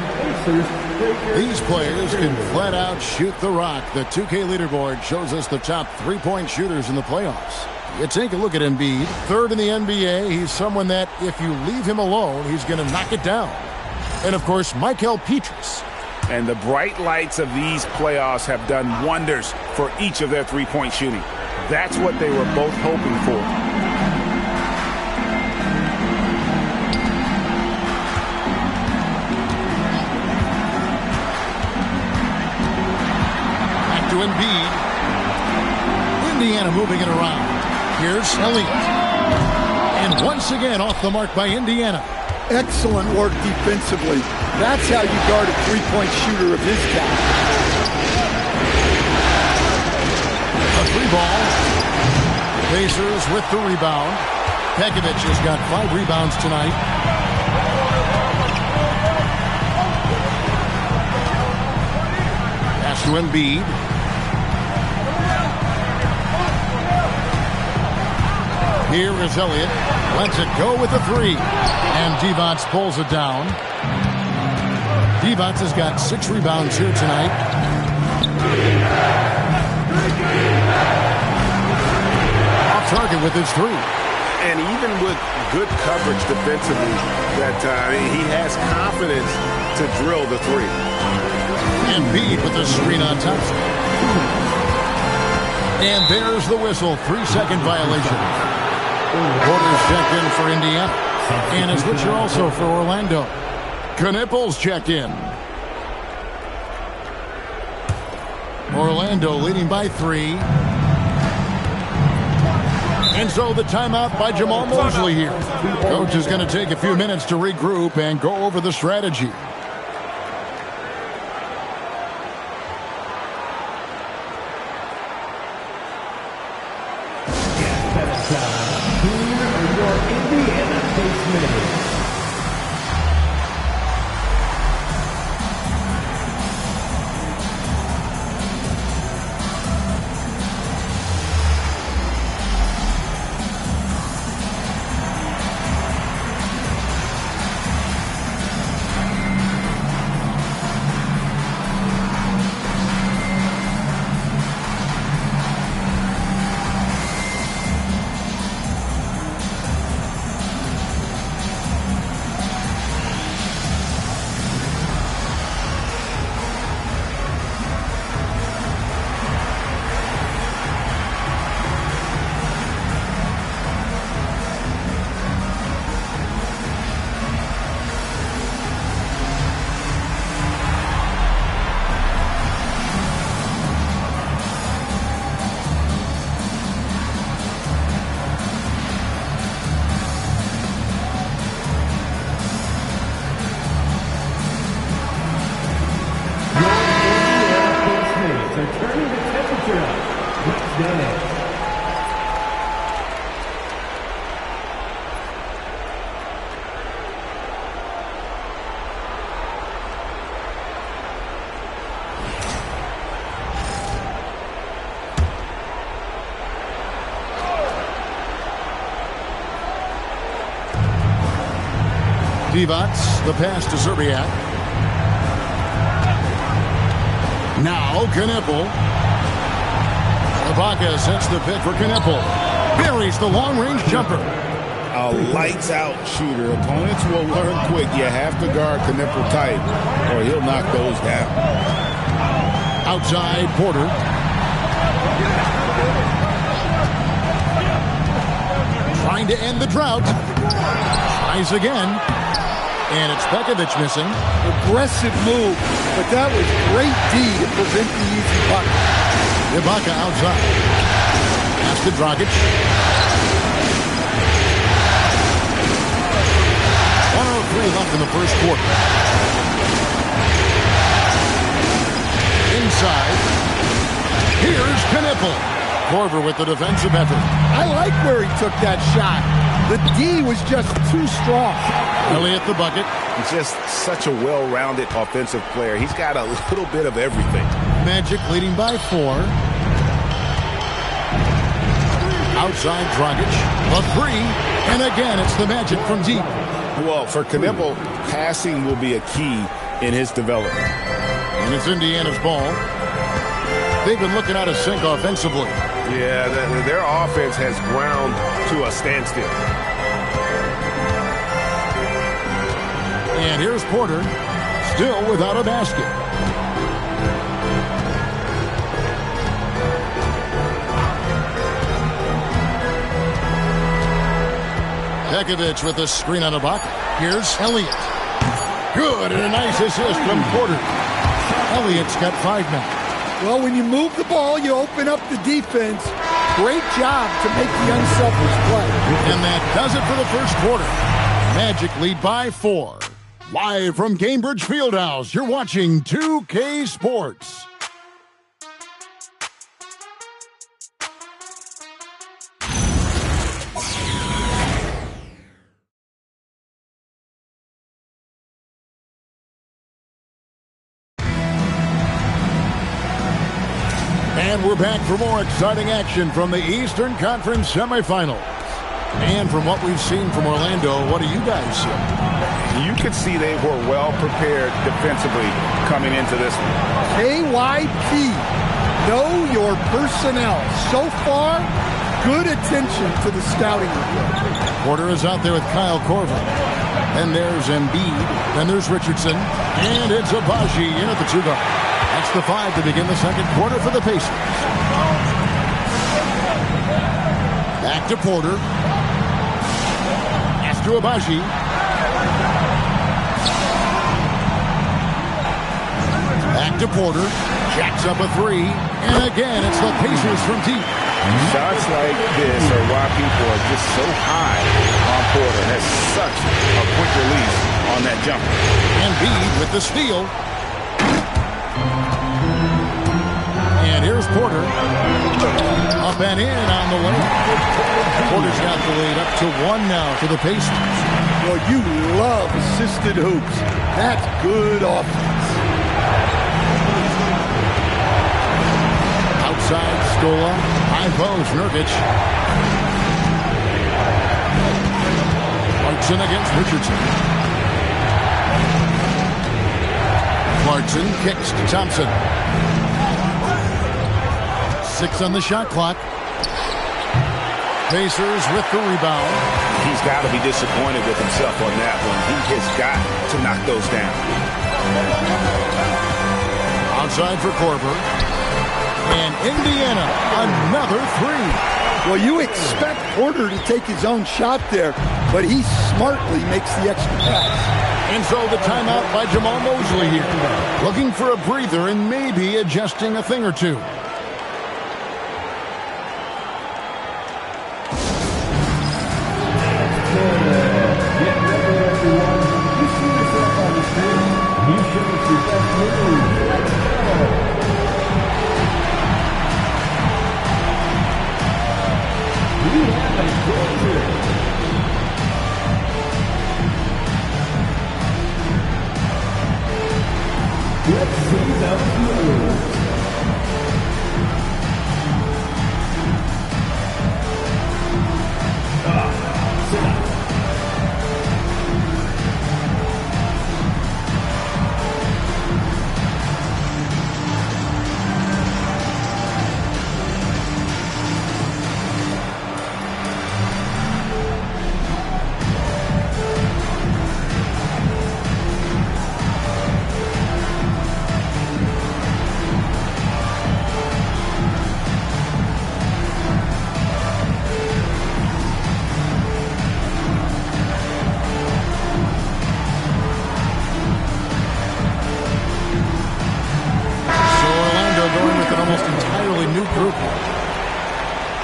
These players can flat out shoot the rock. The 2K leaderboard shows us the top three-point shooters in the playoffs. You take a look at Embiid, third in the NBA. He's someone that, if you leave him alone, he's going to knock it down. And, of course, Michael Petrus. And the bright lights of these playoffs have done wonders for each of their three-point shooting. That's what they were both hoping for. Back to Embiid. Indiana moving it around. Here's Elliott. And once again off the mark by Indiana. Excellent work defensively. That's how you guard a three-point shooter of his caliber. A free ball. Pacers with the rebound. Pekovic has got 5 rebounds tonight. Pass to Embiid. Here is Elliott. Lets it go with a 3. And Divac pulls it down. Divac has got 6 rebounds here tonight. Off target with his 3. And even with good coverage defensively, that he has confidence to drill the 3. Embiid with the screen on Thompson. And there's the whistle. 3-second violation. Porter's checked in for Indiana. And a switcher also for Orlando. Knippel's checked in. Orlando leading by 3. And so the timeout by Jamal Mosley here. Coach is going to take a few minutes to regroup and go over the strategy. Divac, the pass to Zerbiak. Now Knippel. Ibaka sets the pick for Knippel. Buries the long-range jumper. A lights-out shooter. Opponents will learn quick. You have to guard Knippel tight, or he'll knock those down. Outside Porter. Trying to end the drought. Tries again. And it's Pekovic missing. Aggressive move, but that was great D to prevent the easy bucket. Ibaka outside. Pass to Dragic. 1:03 left in the first quarter. Inside. Here's Knipple. Korver with the defensive effort. I like where he took that shot. The D was just too strong. Elliott the bucket. Just such a well-rounded offensive player. He's got a little bit of everything. Magic leading by 4. Outside Dragic. A 3. And again, it's the Magic from deep. Well, for Knipple, passing will be a key in his development. And it's Indiana's ball. They've been looking out of sync offensively. Yeah, their offense has ground to a standstill. And here's Porter, still without a basket. Pekovic with the screen on the block. Here's Elliott. Good, and a nice assist from Porter. Elliott's got 5 now. Well, when you move the ball, you open up the defense. Great job to make the unselfish play. And that does it for the first quarter. Magic lead by 4. Live from Cambridge Fieldhouse, you're watching 2K Sports. And we're back for more exciting action from the Eastern Conference semifinals. And from what we've seen from Orlando, what do you guys see? You could see they were well prepared defensively coming into this one. KYP, know your personnel. So far, good attention to the scouting report. Porter is out there with Kyle Korver. Then there's Embiid. Then there's Richardson. And it's Abaji in at the 2 guard. That's the 5 to begin the second quarter for the Pacers. Back to Porter. Pass to Abaji. Back to Porter. Jacks up a 3. And again, it's the Pacers from deep. Shots like this are why people are just so high on Porter. Has such a quick release on that jumper. Embiid with the steal. And here's Porter. Up and in on the way. Porter's got the lead up to 1 now for the Pacers. Well, you love assisted hoops. That's good offense. Outside, Scola. High post, Nurkic. Clarkson against Richardson. Clarkson kicks to Thompson. 6 on the shot clock. Pacers with the rebound. He's got to be disappointed with himself on that one. He has got to knock those down. Outside for Korver. And Indiana, another 3. Well, you expect Porter to take his own shot there, but he smartly makes the extra pass. And so the timeout by Jamal Mosley here. Looking for a breather and maybe adjusting a thing or two.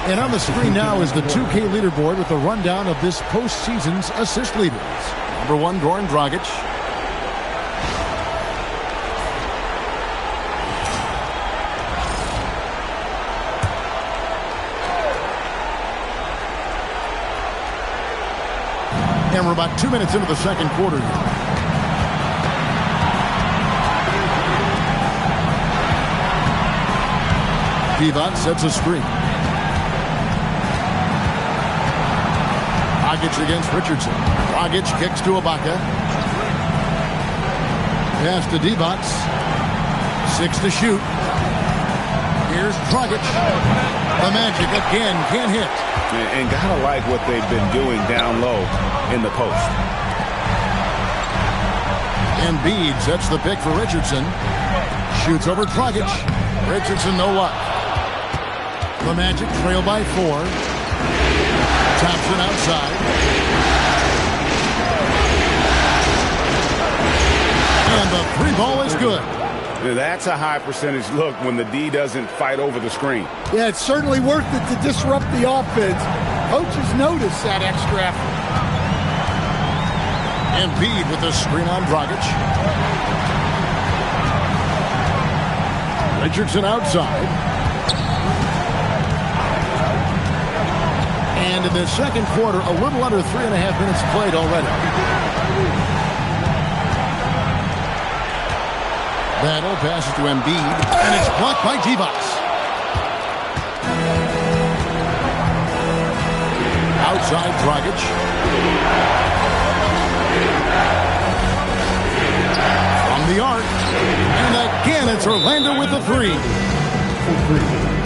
And on the screen now is the 2K leaderboard with a rundown of this postseason's assist leaders. Number 1, Goran Dragic. And we're about 2 minutes into the second quarter here. Pivot sets a screen. Dragic against Richardson. Dragic kicks to Ibaka. Pass to Divac. 6 to shoot. Here's Dragic. The Magic again can't hit. And gotta like what they've been doing down low in the post. Embiid sets the pick for Richardson. Shoots over Dragic. Richardson no luck. The Magic trail by 4. Thompson outside. And the 3 ball is good. That's a high percentage look when the D doesn't fight over the screen. Yeah, it's certainly worth it to disrupt the offense. Coaches notice that extra effort. Embiid with the screen on Dragic. Richardson outside. And in the second quarter, a little under 3.5 minutes played already. Battle passes to Embiid, and it's blocked by Divac. Outside Dragic. From the arc. And again, it's Orlando with the 3.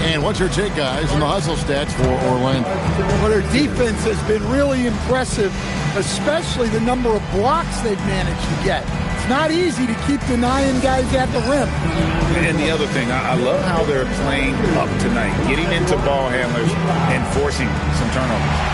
And what's your take, guys, in the hustle stats for Orlando? Well, their defense has been really impressive, especially the number of blocks they've managed to get. It's not easy to keep denying guys at the rim. And the other thing, I love how they're playing up tonight, getting into ball handlers and forcing some turnovers.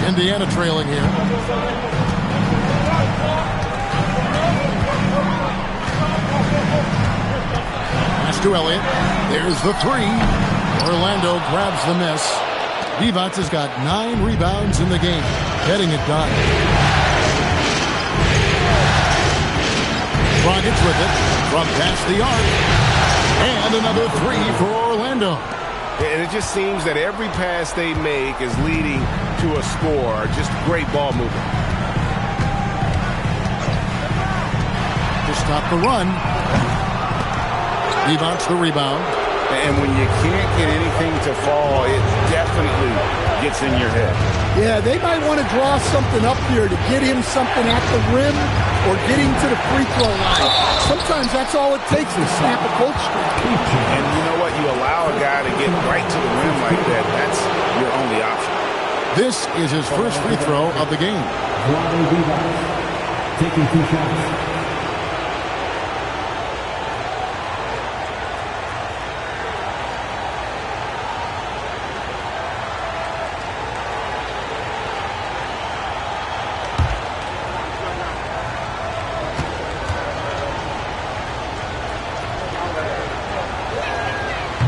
Indiana trailing here. Pass to Elliott. There's the 3. Orlando grabs the miss. Divac has got 9 rebounds in the game, getting it done. Dragic with it from past the arc. And another 3 for Orlando. And it just seems that every pass they make is leading to a score. Just great ball movement. To stop the run. Divac the rebound. And when you can't get anything to fall, it definitely gets in your head. Yeah, they might want to draw something up here to get him something at the rim or get him to the free throw line. Sometimes that's all it takes to snap a cold streak. And you know what? You allow a guy to get right to the rim like that. That's your only option. This is his first free throw of the game. Taking 2 shots.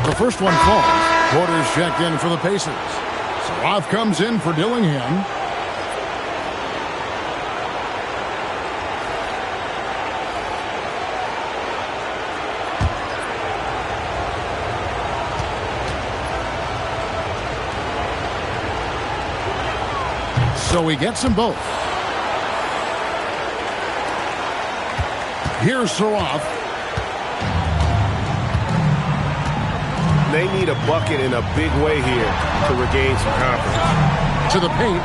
The first one falls. Porter's checked in for the Pacers. Saraf comes in for Dillingham. So he gets them both. Here's Saraf. They need a bucket in a big way here to regain some confidence. To the paint.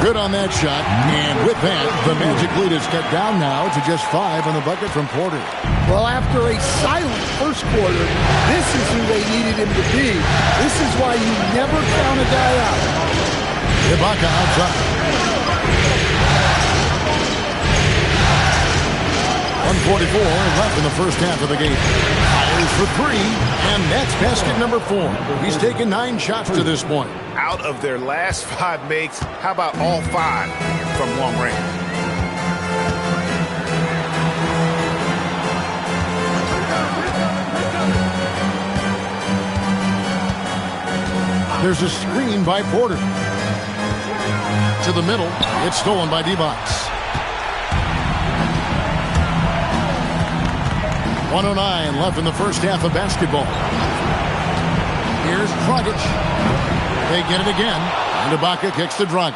Good on that shot. And with that, the Magic lead is cut down now to just 5 on the bucket from Porter. Well, after a silent first quarter, this is who they needed him to be. This is why you never count a guy out. Ibaka outside. 1:44 left in the first half of the game. Fires for 3, and that's basket number 4. He's taken 9 shots to this point. Out of their last 5 makes, how about all 5 from long range? There's a screen by Porter. To the middle. It's stolen by D-Box. 1:09 left in the first half of basketball. Here's Dragic. They get it again. And Ibaka kicks to Dragic.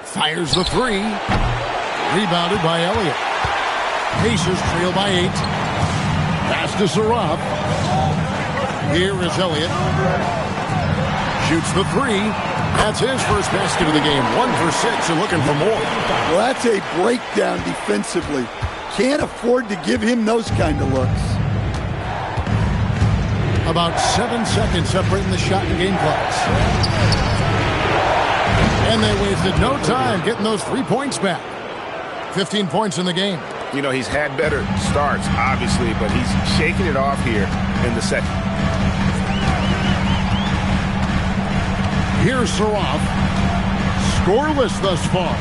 Fires the 3. Rebounded by Elliott. Pacers trail by 8. Pass to Saraf. Here is Elliott. Shoots the 3. That's his first basket of the game. 1 for 6 and looking for more. Well, that's a breakdown defensively. Can't afford to give him those kind of looks. About 7 seconds separating the shot and game clocks. And they wasted no time getting those 3 points back. 15 points in the game. You know, he's had better starts, obviously, but he's shaking it off here in the second. Here's Saraf. Scoreless thus far.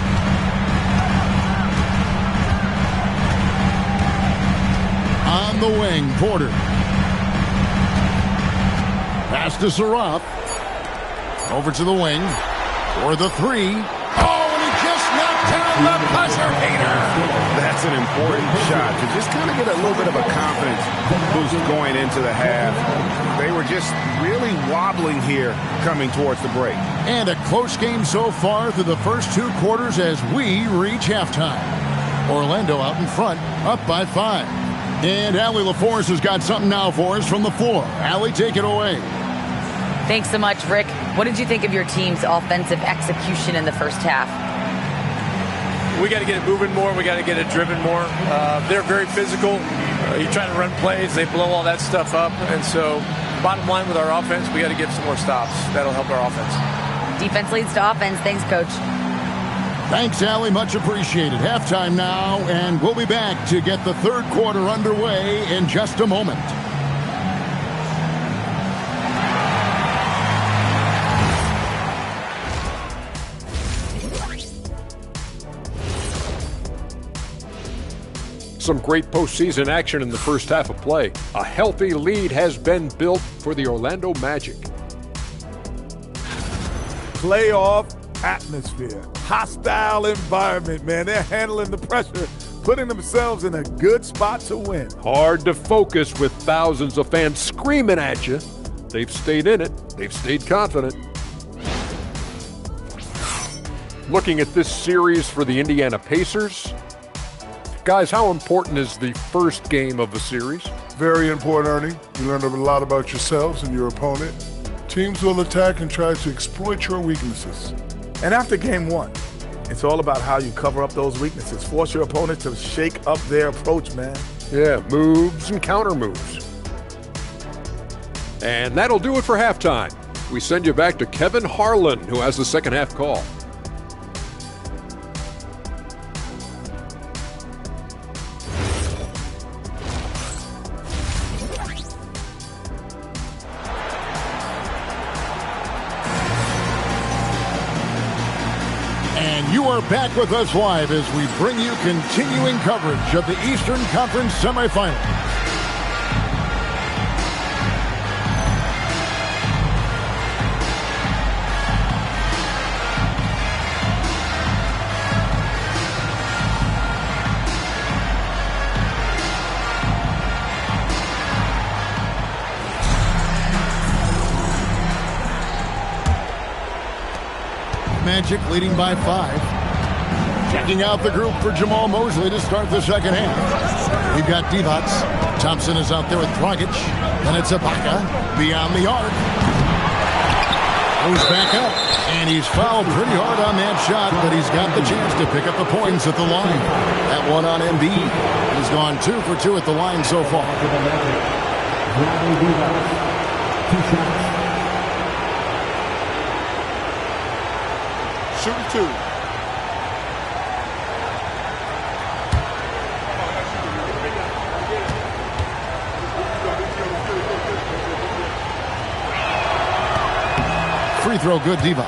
On the wing, Porter. Pass to Saraf. Over to the wing. For the 3. Oh, and he just knocked down the buzzer beater. That's an important shot to just kind of get a little bit of a confidence boost going into the half. They were just really wobbling here coming towards the break. And a close game so far through the first 2 quarters as we reach halftime. Orlando out in front, up by 5. And Allie LaForce has got something now for us from the floor. Allie, take it away. Thanks so much, Rick. What did you think of your team's offensive execution in the first half? We got to get it moving more. We got to get it driven more. They're very physical. You're trying to run plays. They blow all that stuff up. And so bottom line with our offense, we got to get some more stops. That'll help our offense. Defense leads to offense. Thanks, Coach. Thanks, Allie. Much appreciated. Halftime now, and we'll be back to get the third quarter underway in just a moment. Some great postseason action in the first half of play. A healthy lead has been built for the Orlando Magic. Playoff atmosphere. Hostile environment, man. They're handling the pressure, putting themselves in a good spot to win. Hard to focus with thousands of fans screaming at you. They've stayed in it. They've stayed confident. Looking at this series for the Indiana Pacers. Guys, how important is the first game of the series? Very important, Ernie. You learn a lot about yourselves and your opponent. Teams will attack and try to exploit your weaknesses. And after game 1, it's all about how you cover up those weaknesses. Force your opponent to shake up their approach, man. Yeah, moves and counter moves. And that'll do it for halftime. We send you back to Kevin Harlan, who has the second half call. You are back with us live as we bring you continuing coverage of the Eastern Conference semifinals. Magic leading by 5. Checking out the group for Jamal Mosley to start the second half. We've got Divac. Thompson is out there with Dragic. Then it's Ibaka beyond the arc. Goes back up, and he's fouled pretty hard on that shot, but he's got the chance to pick up the points at the line. That one on Embiid. He's gone 2 for 2 at the line so far. Shooting 2. Free throw good, Divac.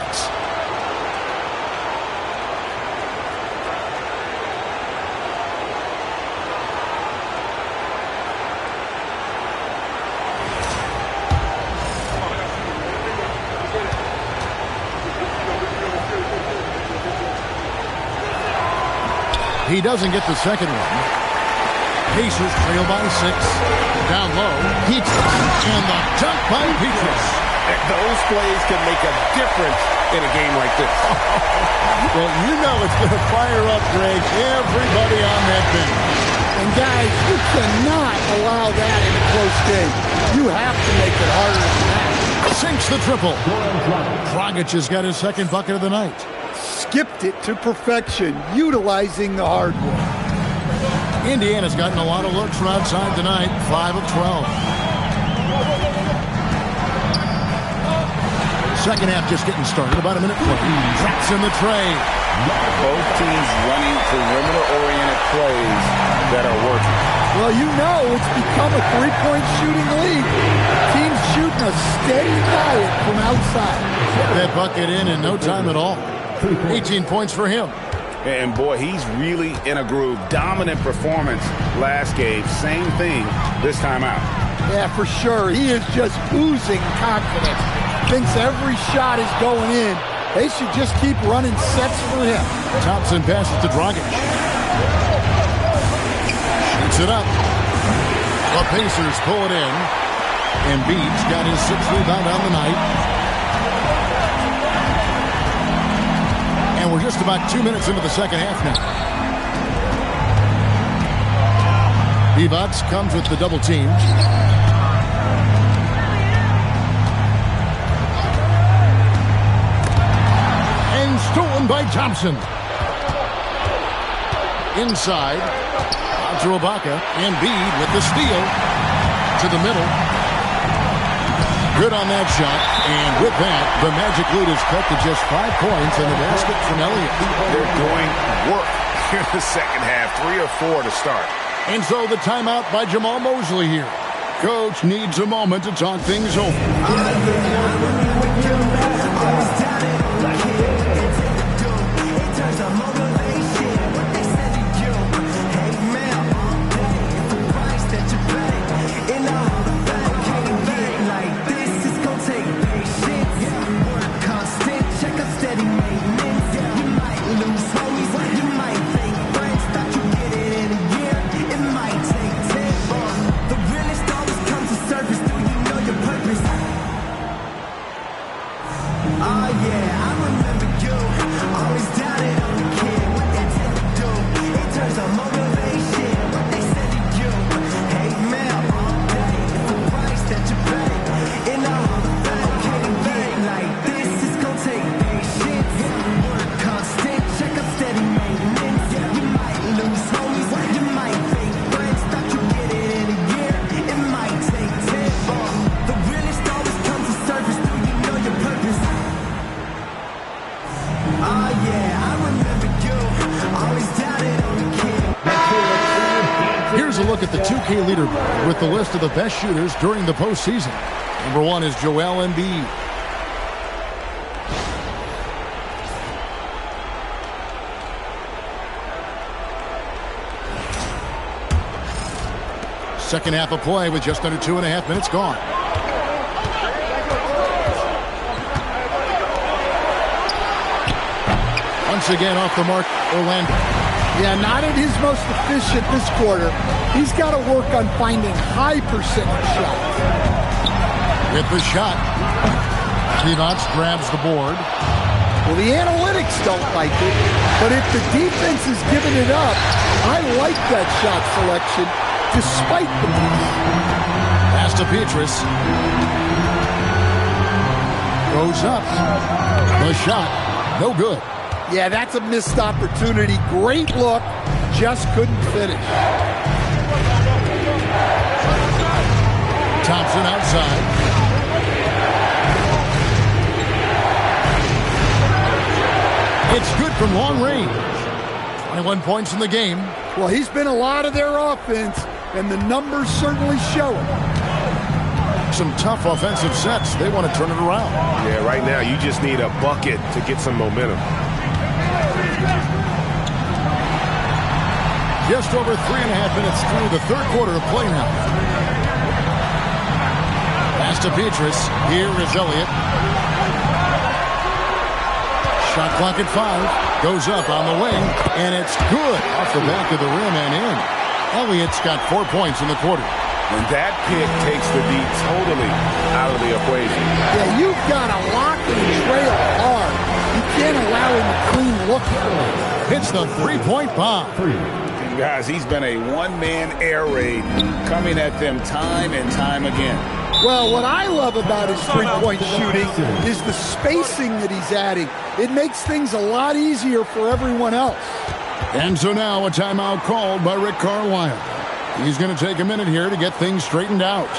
He doesn't get the second one. Pacers trail by 6. Down low. Peaches. And the dunk by Peaches. Those plays can make a difference in a game like this. Well, you know it's going to fire up, Greg, everybody on that bench. And guys, you cannot allow that in a close game. You have to make it harder than that. Sinks the triple. Dragic has got his second bucket of the night. Skipped it to perfection, utilizing the hardwood. Indiana's gotten a lot of looks from outside tonight, 5 of 12. Second half just getting started, about a minute play. Drops in the tray. Both teams running perimeter-oriented plays that are working. Well, you know it's become a three-point shooting league. Teams shooting a steady diet from outside. Get that bucket in no time at all. 18 points for him. And boy, he's really in a groove. Dominant performance last game. Same thing this time out. Yeah, for sure. He is just oozing confidence. Thinks every shot is going in. They should just keep running sets for him. Thompson passes to Dragic. Shoots it up. The Pacers pull it in. Embiid's got his 6th rebound on the night. And we're just about 2 minutes into the second half now. Divac comes with the double team. And stolen by Thompson. Inside. Out to Ibaka. Embiid with the steal. To the middle. Good on that shot, and with that, the Magic lead is cut to just 5 points and the basket from Elliott. They're doing work in the second half, 3 or 4 to start. And so the timeout by Jamal Mosley here. Coach needs a moment to talk things over. Look at the 2K leaderboard with the list of the best shooters during the postseason. Number 1 is Joel Embiid. Second half of play with just under 2.5 minutes gone. Once again off the mark, Orlando. Yeah, not at his most efficient this quarter. He's got to work on finding high percentage shots. With the shot, Divac grabs the board. Well, the analytics don't like it, but if the defense is giving it up, I like that shot selection despite the miss. Pass to Petrus. Goes up. The shot, no good. Yeah, that's a missed opportunity. Great look, just couldn't finish. Thompson outside. It's good from long range. 21 points in the game. Well, he's been a lot of their offense, and the numbers certainly show it. Some tough offensive sets. They want to turn it around. Yeah, right now you just need a bucket to get some momentum. Just over 3.5 minutes through the third quarter of play now. Pass to Petrus. Here is Elliott. Shot clock at 5. Goes up on the wing, and it's good off the back of the rim and in. Elliott's got 4 points in the quarter. And that pick takes the D totally out of the equation. Yeah, you've got to lock and trail hard. You can't allow him a clean look for it. Hits the three-point bomb. Guys, he's been a one-man air raid coming at them time and time again. Well, what I love about his three-point shooting is the spacing that he's adding. It makes things a lot easier for everyone else. And so now a timeout called by Rick Carlisle. He's going to take a minute here to get things straightened out.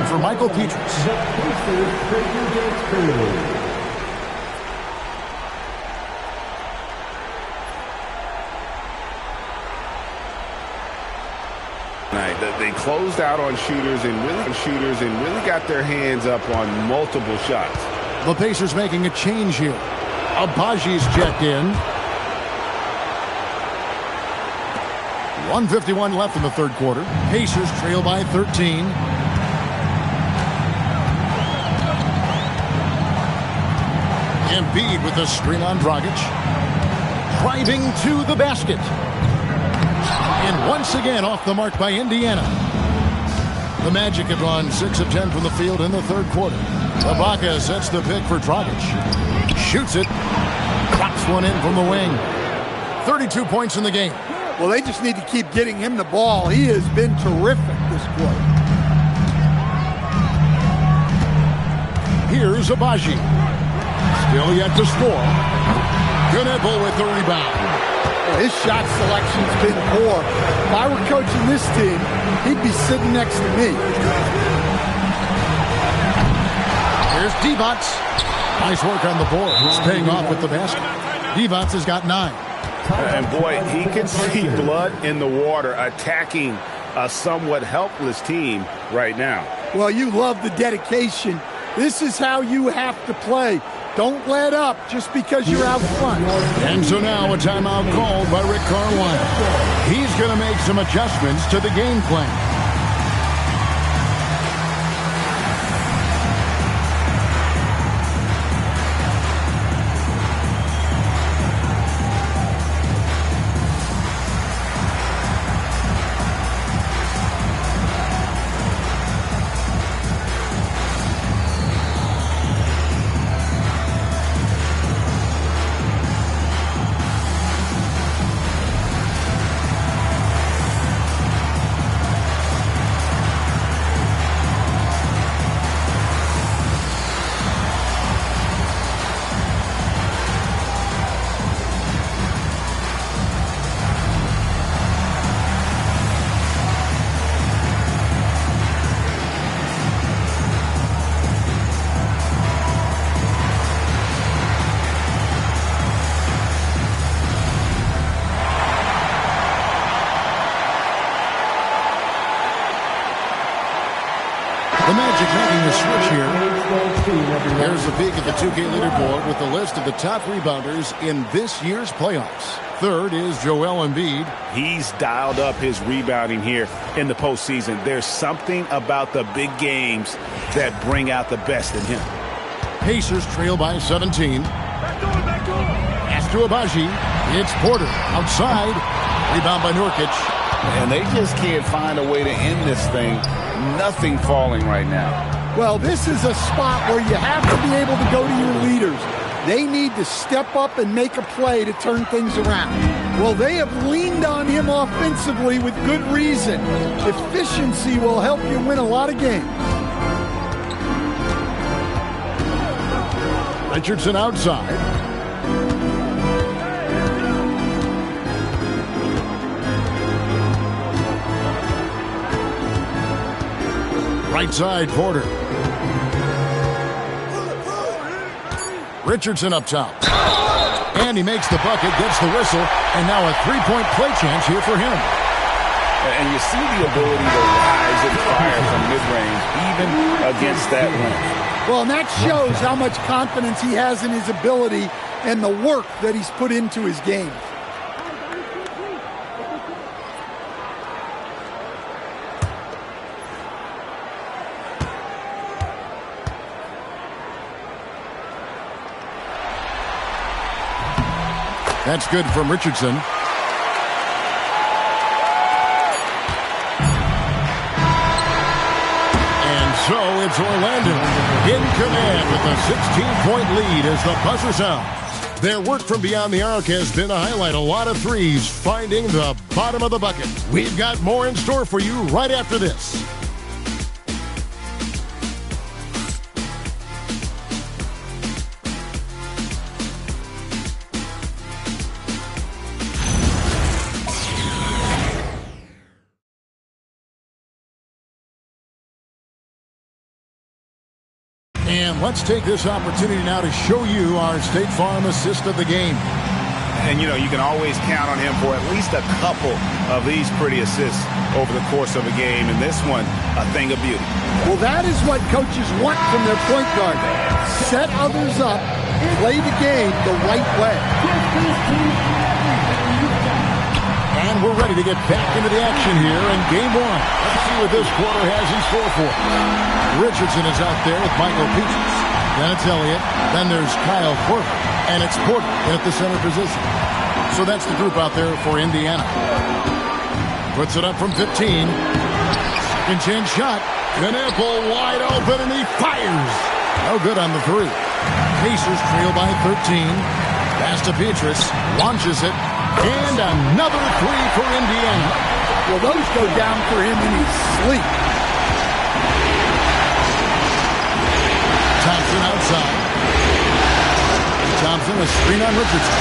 For Michael Petrus. They closed out on shooters and really got their hands up on multiple shots. The Pacers making a change here. Abaji's checked in. 1:51 left in the third quarter. Pacers trail by 13. Embiid with the screen on Dragic. Driving to the basket. And once again off the mark by Indiana. The Magic have gone 6 of 10 from the field in the third quarter. Ibaka sets the pick for Dragic. Shoots it. Drops one in from the wing. 32 points in the game. Well, they just need to keep getting him the ball. He has been terrific this quarter. Here's Abaji. Still yet to score. Gunebel with the rebound. Well, his shot selection's been poor. If I were coaching this team, he'd be sitting next to me. Here's Divac. Nice work on the board. It's paying off with the basket. Divac has got 9. And boy, he can see blood in the water attacking a somewhat helpless team right now. Well, you love the dedication. This is how you have to play. Don't let up just because you're out front. And so now a timeout called by Rick Carlisle. He's going to make some adjustments to the game plan. Here's a peek at the 2K leaderboard with the list of the top rebounders in this year's playoffs. Third is Joel Embiid. He's dialed up his rebounding here in the postseason. There's something about the big games that bring out the best in him. Pacers trail by 17. Pass to Abaji. It's Porter outside. Rebound by Nurkic. And they just can't find a way to end this thing. Nothing falling right now. Well, this is a spot where you have to be able to go to your leaders. They need to step up and make a play to turn things around. Well, they have leaned on him offensively with good reason. Efficiency will help you win a lot of games. Richardson outside. Right side, Porter. Richardson up top. And he makes the bucket, gets the whistle, and now a three-point play chance here for him. And you see the ability to rise and fire from mid-range, even against that length. Well, and that shows how much confidence he has in his ability and the work that he's put into his game. That's good from Richardson. And so it's Orlando in command with a 16-point lead as the buzzer sounds. Their work from beyond the arc has been a highlight. A lot of threes finding the bottom of the bucket. We've got more in store for you right after this. And let's take this opportunity now to show you our State Farm assist of the game. And, you know, you can always count on him for at least a couple of these pretty assists over the course of a game. And this one, a thing of beauty. Well, that is what coaches want from their point guard. Set others up, play the game the right way. And we're ready to get back into the action here in game one. Let's see what this quarter has in store for us. Richardson is out there with Michael Petras. Then it's Elliott. Then there's Kyle Korver. And it's Porter at the center position. So that's the group out there for Indiana. Puts it up from 15. Second chance shot. Knipple wide open and he fires. No good on the three. Pacers trail by 13. Pass to Petras. Launches it. And another three for Indiana. Well, those go down for him in his sleep. Thompson outside. Thompson a screen on Richardson.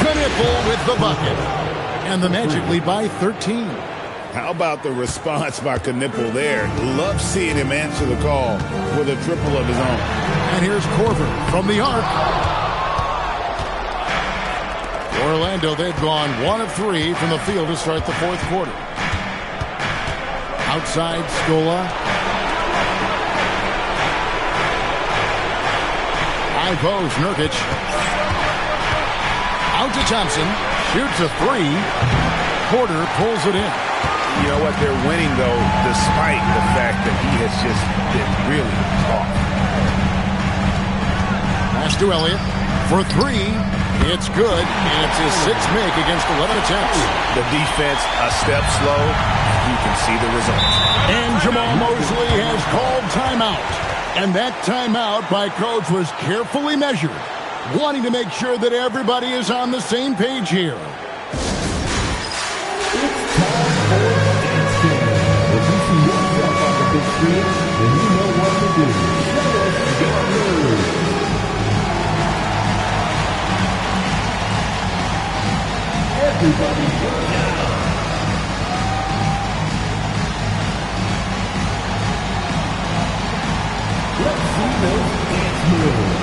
Knipple with the bucket. And the Magic lead by 13. How about the response by Knipple there? Love seeing him answer the call with a triple of his own. And here's Korver from the arc. Orlando, they've gone 1 of 3 from the field to start the fourth quarter. Outside, Scola. High post, Nurkic. Out to Thompson. Shoots a three. Porter pulls it in. You know what? They're winning, though, despite the fact that he has just been really tough. Pass to Elliott for three. It's good, and it's his sixth make against 11 attempts. The defense a step slow. You can see the result. And Jamal Mosley has called timeout. And that timeout by coach was carefully measured, wanting to make sure that everybody is on the same page here. It's time for dancing. If you see yourself on the big screen, then you know what to do. Show us your moves. Everybody go now. Let's see those dance moves.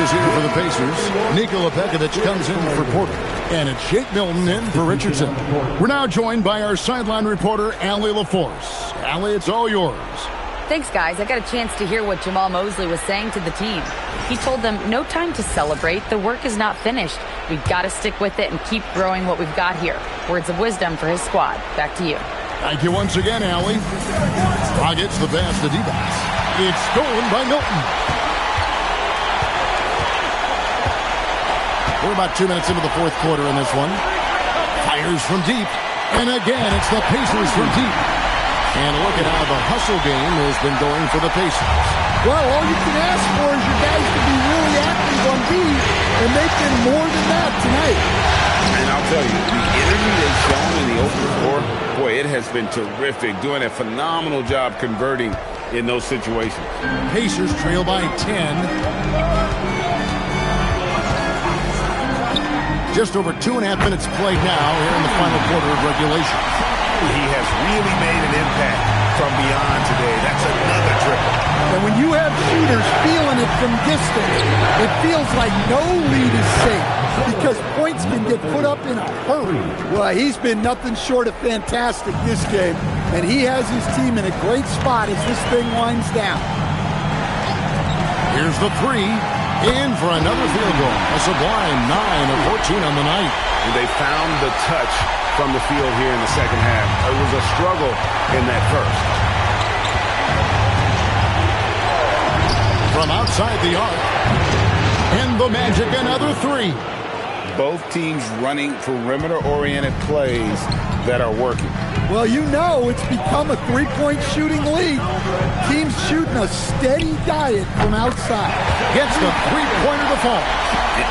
is here for the Pacers. Nikola Pekovic comes in for Porter. And it's Jake Milton in for Richardson. We're now joined by our sideline reporter, Allie LaForce. Allie, it's all yours. Thanks, guys. I got a chance to hear what Jamal Mosley was saying to the team. He told them, no time to celebrate. The work is not finished. We've got to stick with it and keep growing what we've got here. Words of wisdom for his squad. Back to you. Thank you once again, Allie. Gets the pass to D-backs. It's stolen by Milton. We're about 2 minutes into the fourth quarter in this one. Fires from deep. And again, it's the Pacers from deep. And look at how the hustle game has been going for the Pacers. Well, all you can ask for is your guys to be really active on D, and they've been more than that tonight. And I'll tell you, the energy they've shown in the open floor, boy, it has been terrific. Doing a phenomenal job converting in those situations. Pacers trail by 10. Just over 2.5 minutes played now here in the final quarter of regulation. He has really made an impact from beyond today. That's another triple. And when you have shooters feeling it from distance, it feels like no lead is safe because points can get put up in a hurry. Well, he's been nothing short of fantastic this game, and he has his team in a great spot as this thing winds down. Here's the three. In for another field goal. A sublime 9 of 14 on the night. They found the touch from the field here in the second half. It was a struggle in that first. From outside the arc. And the Magic, another three. Both teams running perimeter-oriented plays that are working. Well, you know it's become a three-point shooting league. Teams shooting a steady diet from outside. Gets the three-pointer to fall.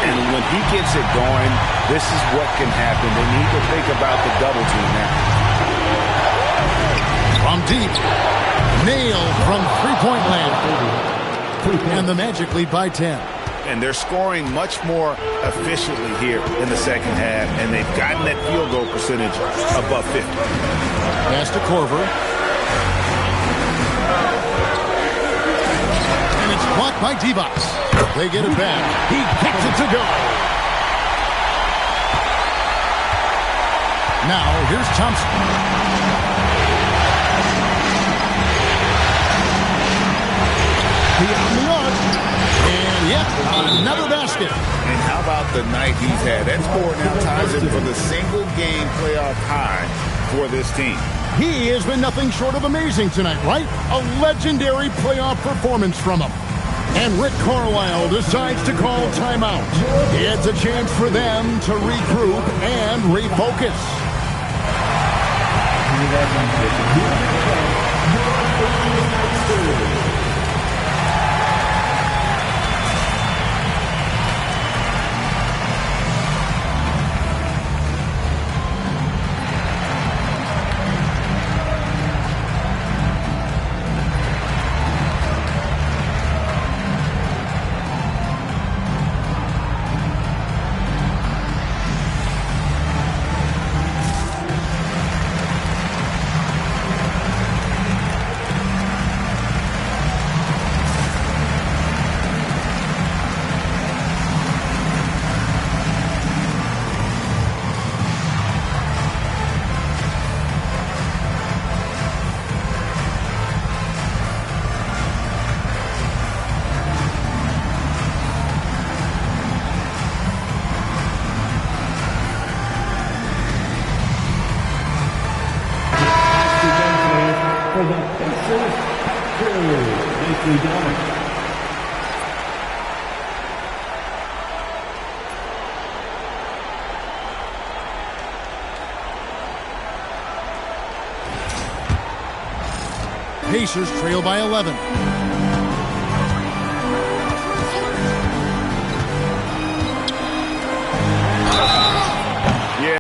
And when he gets it going, this is what can happen. They need to think about the double team now. From deep. Nailed from three-point land. And the Magic lead by 10. And they're scoring much more efficiently here in the second half, and they've gotten that field goal percentage above 50. Pass to Korver. And it's blocked by D-Box. They get it back. He kicks it to go. Now, here's Thompson. Beyond the arc. And yep, another basket. And how about the night he's had? That score now ties him for the single game playoff high for this team. He has been nothing short of amazing tonight, right? A legendary playoff performance from him. And Rick Carlisle decides to call timeout. It's a chance for them to regroup and refocus. Pacers trail by 11.